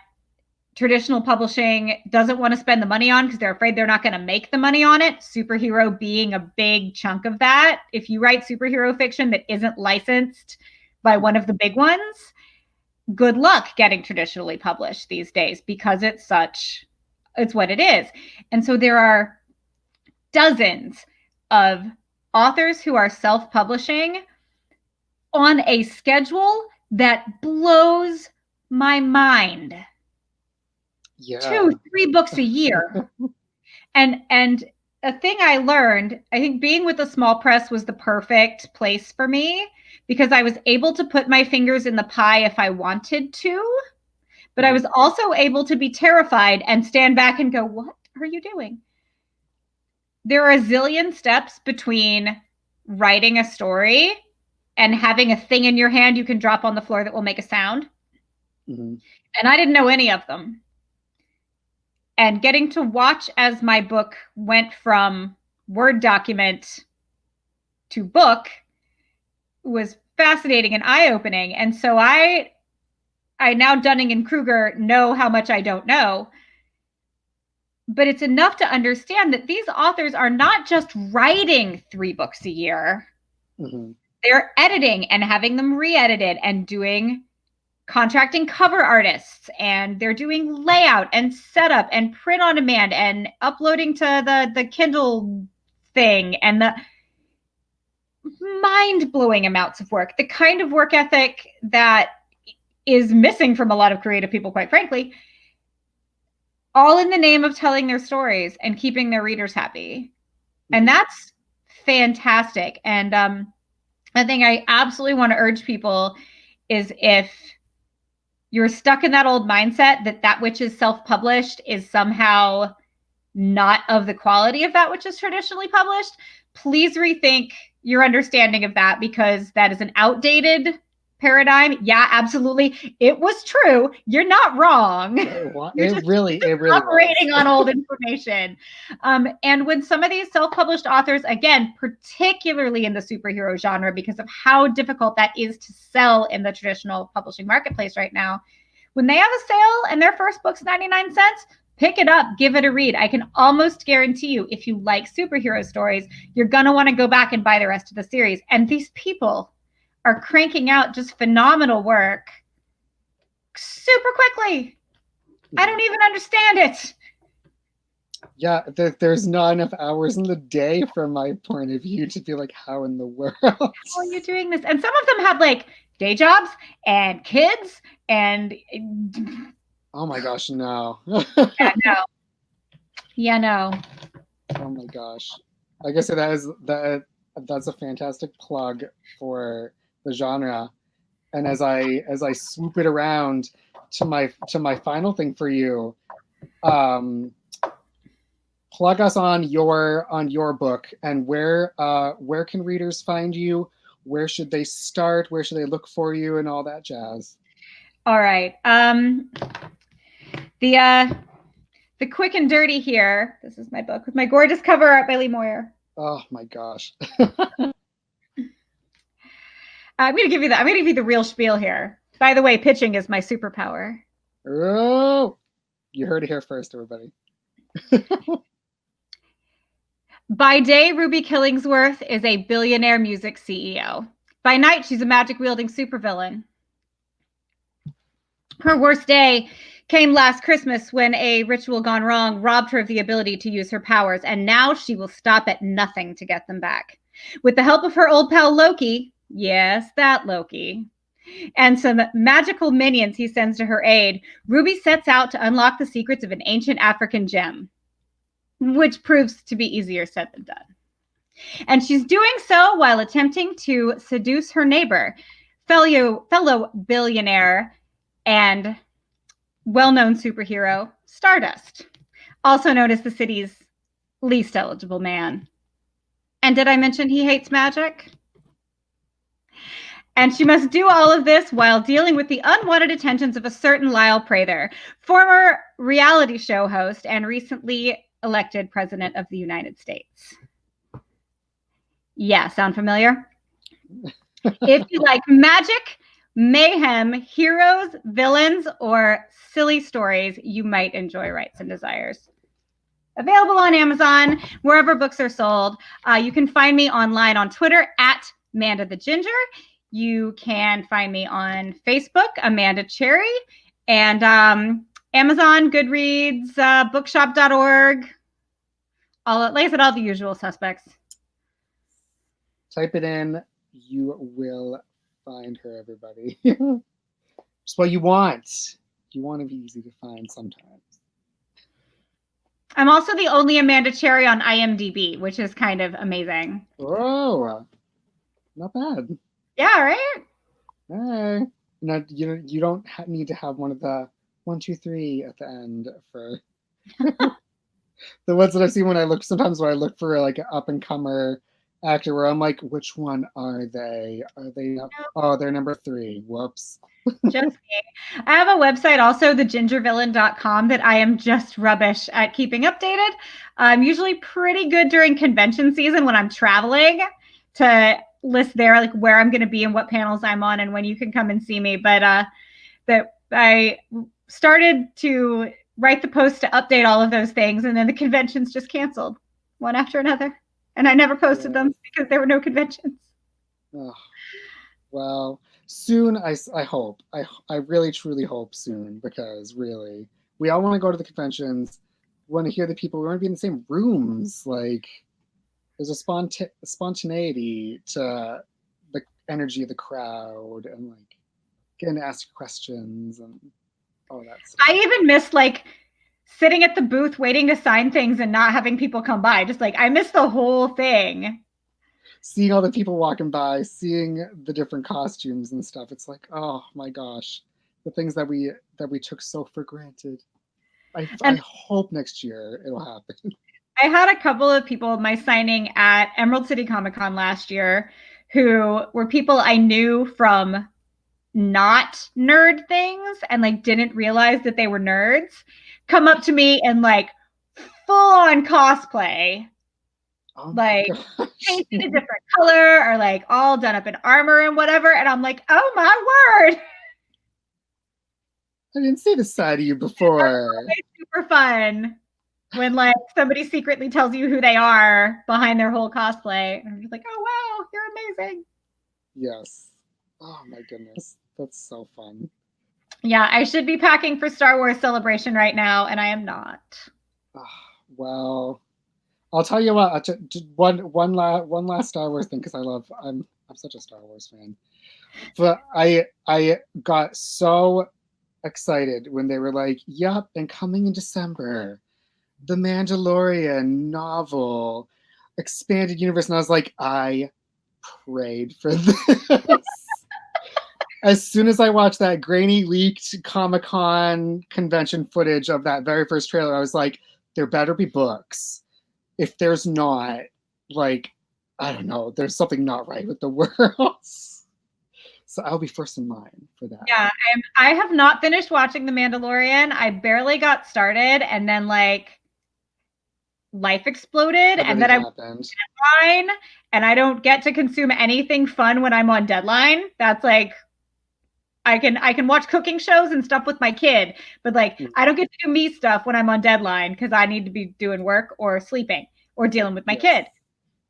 traditional publishing doesn't want to spend the money on because they're afraid they're not going to make the money on it. Superhero being a big chunk of that. If you write superhero fiction that isn't licensed by one of the big ones, good luck getting traditionally published these days because it's what it is. And so there are dozens of authors who are self-publishing on a schedule that blows my mind. Yeah. 2, 3 books a year. And a thing I learned, I think being with a small press was the perfect place for me because I was able to put my fingers in the pie if I wanted to, but I Mhm. was also able to be terrified and stand back and go, what are you doing? There are a zillion steps between writing a story and having a thing in your hand you can drop on the floor that will make a sound. Mhm. And I didn't know any of them. And getting to watch as my book went from Word document to book was fascinating and eye-opening. And so I now Dunning and Kruger know how much I don't know. But it's enough to understand that these authors are not just writing 3 books a year. Mhm. They're editing and having them re-edited and contracting cover artists, and they're doing layout and setup and print on demand and uploading to the Kindle thing, and the mind-blowing amounts of work, the kind of work ethic that is missing from a lot of creative people, quite frankly, all in the name of telling their stories and keeping their readers happy. And that's fantastic. And I think I absolutely want to urge people is, if you're stuck in that old mindset that which is self-published is somehow not of the quality of that which is traditionally published, please rethink your understanding of that, because that is an outdated paradigm. Yeah, absolutely. It was true. You're not wrong. It really operating was. on old information. And when some of these self-published authors, again, particularly in the superhero genre, because of how difficult that is to sell in the traditional publishing marketplace right now, when they have a sale and their first book's 99 cents, pick it up, give it a read. I can almost guarantee you, if you like superhero stories, you're going to want to go back and buy the rest of the series. And these people are cranking out just phenomenal work super quickly. I don't even understand it. Yeah, there's not enough hours in the day from my point of view to be like, how in the world? How are you doing this? And some of them have like day jobs and kids and... Oh my gosh, no. Yeah, no. Yeah, no. Oh my gosh. I guess that's a fantastic plug for the genre. And as I swoop it around to my final thing for you, plug us on your book, and where can readers find you? Where should they start? Where should they look for you, and all that jazz? All right. The quick and dirty here. This is my book with my gorgeous cover art by Lee Moyer. Oh my gosh. I'm gonna give you the real spiel here. By the way, pitching is my superpower. Oh, you heard it here first, everybody. By day, Ruby Killingsworth is a billionaire music CEO. By night, she's a magic-wielding supervillain. Her worst day came last Christmas, when a ritual gone wrong robbed her of the ability to use her powers, and now she will stop at nothing to get them back. With the help of her old pal Loki, yes, that Loki, and some magical minions he sends to her aid, Ruby sets out to unlock the secrets of an ancient African gem, which proves to be easier said than done. And she's doing so while attempting to seduce her neighbor, fellow billionaire and well-known superhero, Stardust, also known as the city's least eligible man. And did I mention he hates magic? And she must do all of this while dealing with the unwanted attentions of a certain Lyle Prather, former reality show host and recently elected president of the United States. Yeah, sound familiar? If you like magic, mayhem, heroes, villains, or silly stories, you might enjoy Rights and Desires. Available on Amazon, wherever books are sold. You can find me online on Twitter at Amanda the Ginger. You can find me on Facebook, Amanda Cherry, and Amazon, Goodreads, bookshop.org. Like I said, all the usual suspects. Type it in. You will find her, everybody. It's what you want. You want to be easy to find sometimes. I'm also the only Amanda Cherry on IMDb, which is kind of amazing. Oh, not bad. Yeah, right? Hey. No, you don't need to have one of the 1, 2, 3 at the end for the ones that I've seen when I look for like an up and comer actor, where I'm like, which one are they? Are they? Oh, they're number 3. Whoops. Just me. I have a website also, thegingervillain.com, that I am just rubbish at keeping updated. I'm usually pretty good during convention season when I'm traveling to list there like where I'm going to be and what panels I'm on and when you can come and see me. But that I started to write the post to update all of those things, and then the conventions just canceled one after another, and I never posted them because there were no conventions. Oh, Well, soon, I hope. I really, truly hope soon, because really, we all want to go to the conventions, we want to hear the people, we want to be in the same rooms. Like, there's a spontaneity to the energy of the crowd, and like getting to ask questions and all that stuff. I even miss like sitting at the booth waiting to sign things and not having people come by. Just like I miss the whole thing. Seeing all the people walking by, seeing the different costumes and stuff. It's like, oh my gosh, the things that we took so for granted. I And hope next year it'll happen. I had a couple of people my signing at Emerald City Comic Con last year who were people I knew from not nerd things and like didn't realize that they were nerds come up to me and like full on cosplay, Oh my like gosh. painted a different color or like all done up in armor and whatever. And I'm like, oh my word. I didn't see this side of you before. It's super fun when like somebody secretly tells you who they are behind their whole cosplay. And I'm just like, oh wow, you're amazing. Yes. Oh my goodness. That's so fun. Yeah, I should be packing for Star Wars Celebration right now, and I am not. Oh, well, I'll tell you what. One last Star Wars thing, because I'm such a Star Wars fan. But I got so excited when they were like, "Yup, and coming in December, the Mandalorian novel, expanded universe," and I was like, I prayed for this. As soon as I watched that grainy leaked Comic-Con convention footage of that very first trailer, I was like, there better be books. If there's not, like, I don't know, there's something not right with the world. So I'll be first in line for that. Yeah, I have not finished watching The Mandalorian. I barely got started, and then like life exploded, and Everything then I'm happened. fine, and I don't get to consume anything fun when I'm on deadline. That's like I can watch cooking shows and stuff with my kid, but like I don't get to do me stuff when I'm on deadline because I need to be doing work or sleeping or dealing with my Yes. kid.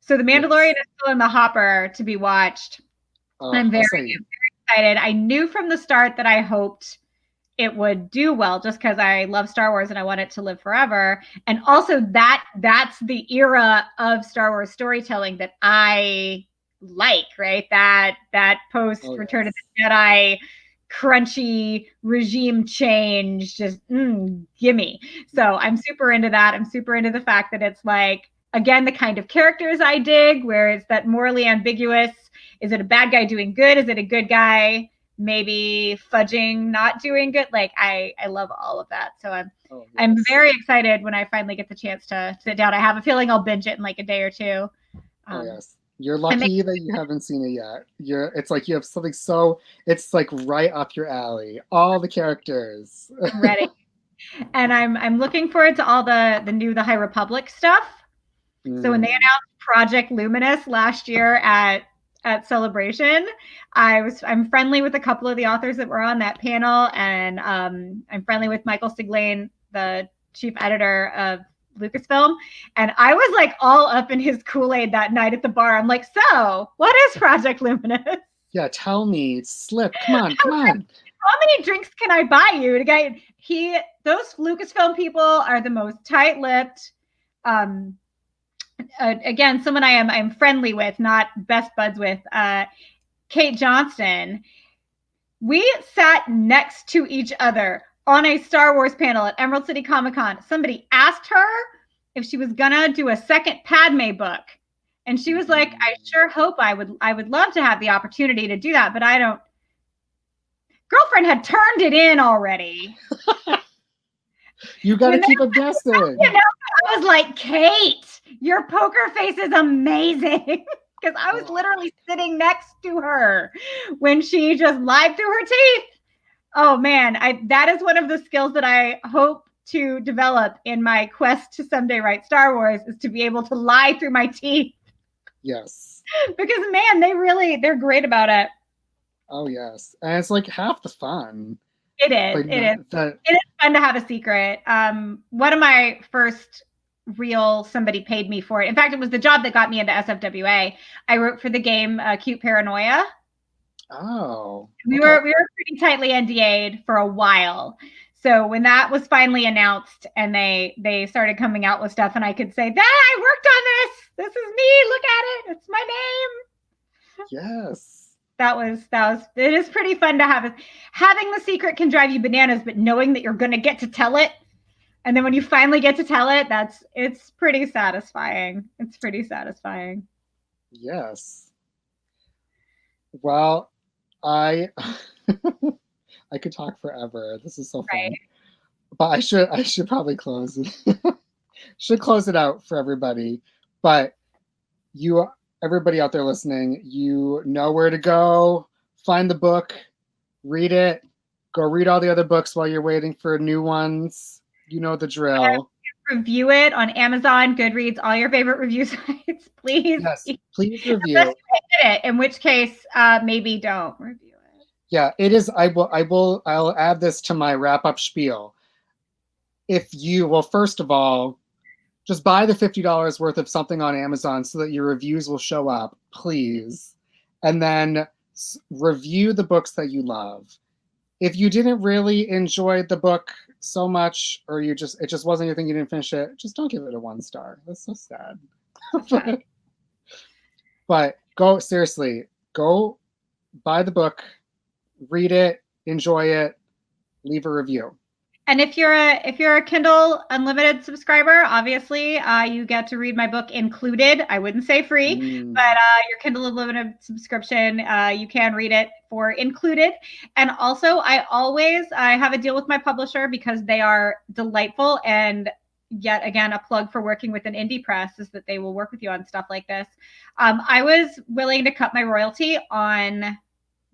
So The Mandalorian Yes. is still in the hopper to be watched. I'm very, very excited. I knew from the start that I hoped it would do well just because I love Star Wars and I want it to live forever. And also that's the era of Star Wars storytelling that I like, right? That post Return of the Jedi crunchy regime change, just gimme. So I'm super into that. I'm super into the fact that it's like, again, the kind of characters I dig, where it's that morally ambiguous. Is it a bad guy doing good? Is it a good guy maybe fudging, not doing good? Like I love all of that. So I'm very excited when I finally get the chance to sit down. I have a feeling I'll binge it in like a day or two. Oh yes. You're lucky that you haven't seen it yet. It's like you have something it's like right up your alley. All the characters. I'm ready. And I'm looking forward to all the new The High Republic stuff. So when they announced Project Luminous last year at Celebration, I'm friendly with a couple of the authors that were on that panel, and I'm friendly with Michael Siglain, the chief editor of Lucasfilm, and I was like all up in his Kool-Aid that night at the bar. I'm like, so what is Project Luminous? Yeah, tell me. Slip. Come on. How many drinks can I buy you to get those Lucasfilm people are the most tight-lipped. Again, someone I'm friendly with, not best buds with, Kate Johnston. We sat next to each other on a Star Wars panel at Emerald City Comic Con. Somebody asked her if she was gonna do a second Padme book, and she was like, "I sure hope I would love to have the opportunity to do that, but I don't." Girlfriend had turned it in already. You got to keep them guessing. I was like, Kate, your poker face is amazing. Because I was literally sitting next to her when she just lied through her teeth. Oh man, that is one of the skills that I hope to develop in my quest to someday write Star Wars, is to be able to lie through my teeth. Yes. Because man, they're great about it. Oh yes, and it's like half the fun. It is. Like, it is fun to have a secret. One of my first real somebody paid me for it. In fact, it was the job that got me into SFWA. I wrote for the game Cute Paranoia. Oh, We okay. were pretty tightly NDA'd for a while. So when that was finally announced and they started coming out with stuff and I could say, that I worked on this. This is me. Look at it. It's my name. Yes. It is pretty fun to have it. Having the secret can drive you bananas, but knowing that you're gonna get to tell it, and then when you finally get to tell it, it's pretty satisfying. It's pretty satisfying. Yes. Well, I I could talk forever. This is so Right. fun. But I should probably close it. Should close it out for everybody. But you everybody out there listening, you know where to go. Find the book, read it, go read all the other books while you're waiting for new ones. You know the drill. Review it on Amazon, Goodreads, all your favorite review sites, please. Yes, please Unless review. you hated it, in which case, maybe don't review it. Yeah, it is. I'll add this to my wrap up spiel. Well, first of all, just buy the $50 worth of something on Amazon so that your reviews will show up, please. And then review the books that you love. If you didn't really enjoy the book so much, or it just wasn't your thing, you didn't finish it, just don't give it a 1 star. That's so sad. But seriously, go buy the book, read it, enjoy it, leave a review. And if you're a Kindle Unlimited subscriber, obviously you get to read my book included. I wouldn't say free, but your Kindle Unlimited subscription, you can read it for included. And also, I have a deal with my publisher because they are delightful. And yet again, a plug for working with an indie press is that they will work with you on stuff like this. I was willing to cut my royalty on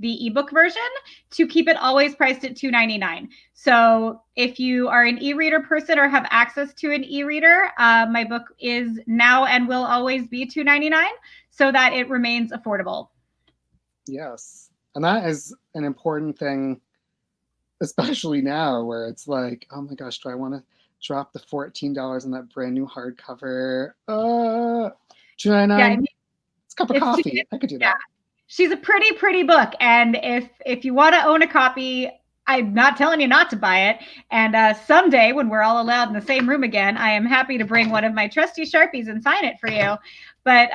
the ebook version to keep it always priced at $2.99. So if you are an e-reader person or have access to an e-reader, my book is now and will always be $2.99 so that it remains affordable. Yes. And that is an important thing, especially now where it's like, oh my gosh, do I want to drop the $14 on that brand new hardcover? $2.99? Yeah, it's a cup of coffee. I could do that. Yeah. She's a pretty, pretty book. And if you want to own a copy, I'm not telling you not to buy it. And someday when we're all allowed in the same room again, I am happy to bring one of my trusty Sharpies and sign it for you. But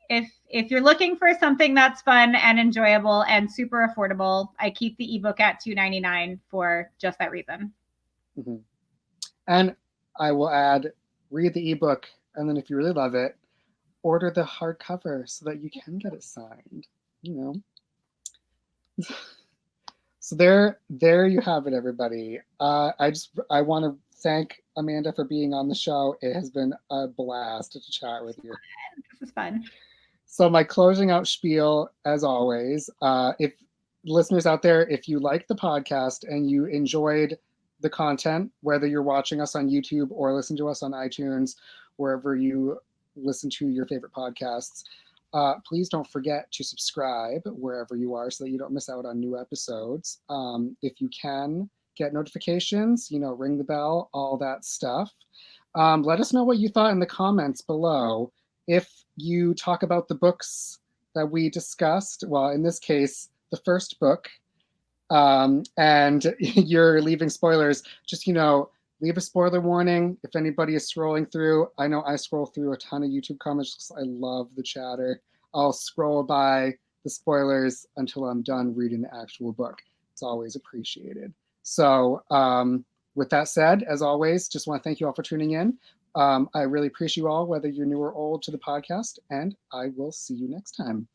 if you're looking for something that's fun and enjoyable and super affordable, I keep the ebook at $2.99 for just that reason. Mm-hmm. And I will add, read the ebook. And then if you really love it, order the hardcover so that you can get it signed. So there you have it, everybody. I want to thank Amanda for being on the show. It has been a blast to chat with you. This is fun. So my closing out spiel, as always, if listeners out there, if you like the podcast and you enjoyed the content, whether you're watching us on YouTube or listen to us on iTunes, wherever you listen to your favorite podcasts, please don't forget to subscribe wherever you are so that you don't miss out on new episodes. If you can get notifications, ring the bell, all that stuff. Let us know what you thought in the comments below. If you talk about the books that we discussed, well, in this case, the first book, and you're leaving spoilers, just, leave a spoiler warning if anybody is scrolling through. I know I scroll through a ton of YouTube comments because I love the chatter. I'll scroll by the spoilers until I'm done reading the actual book. It's always appreciated. So with that said, as always, just want to thank you all for tuning in. I really appreciate you all, whether you're new or old to the podcast, and I will see you next time.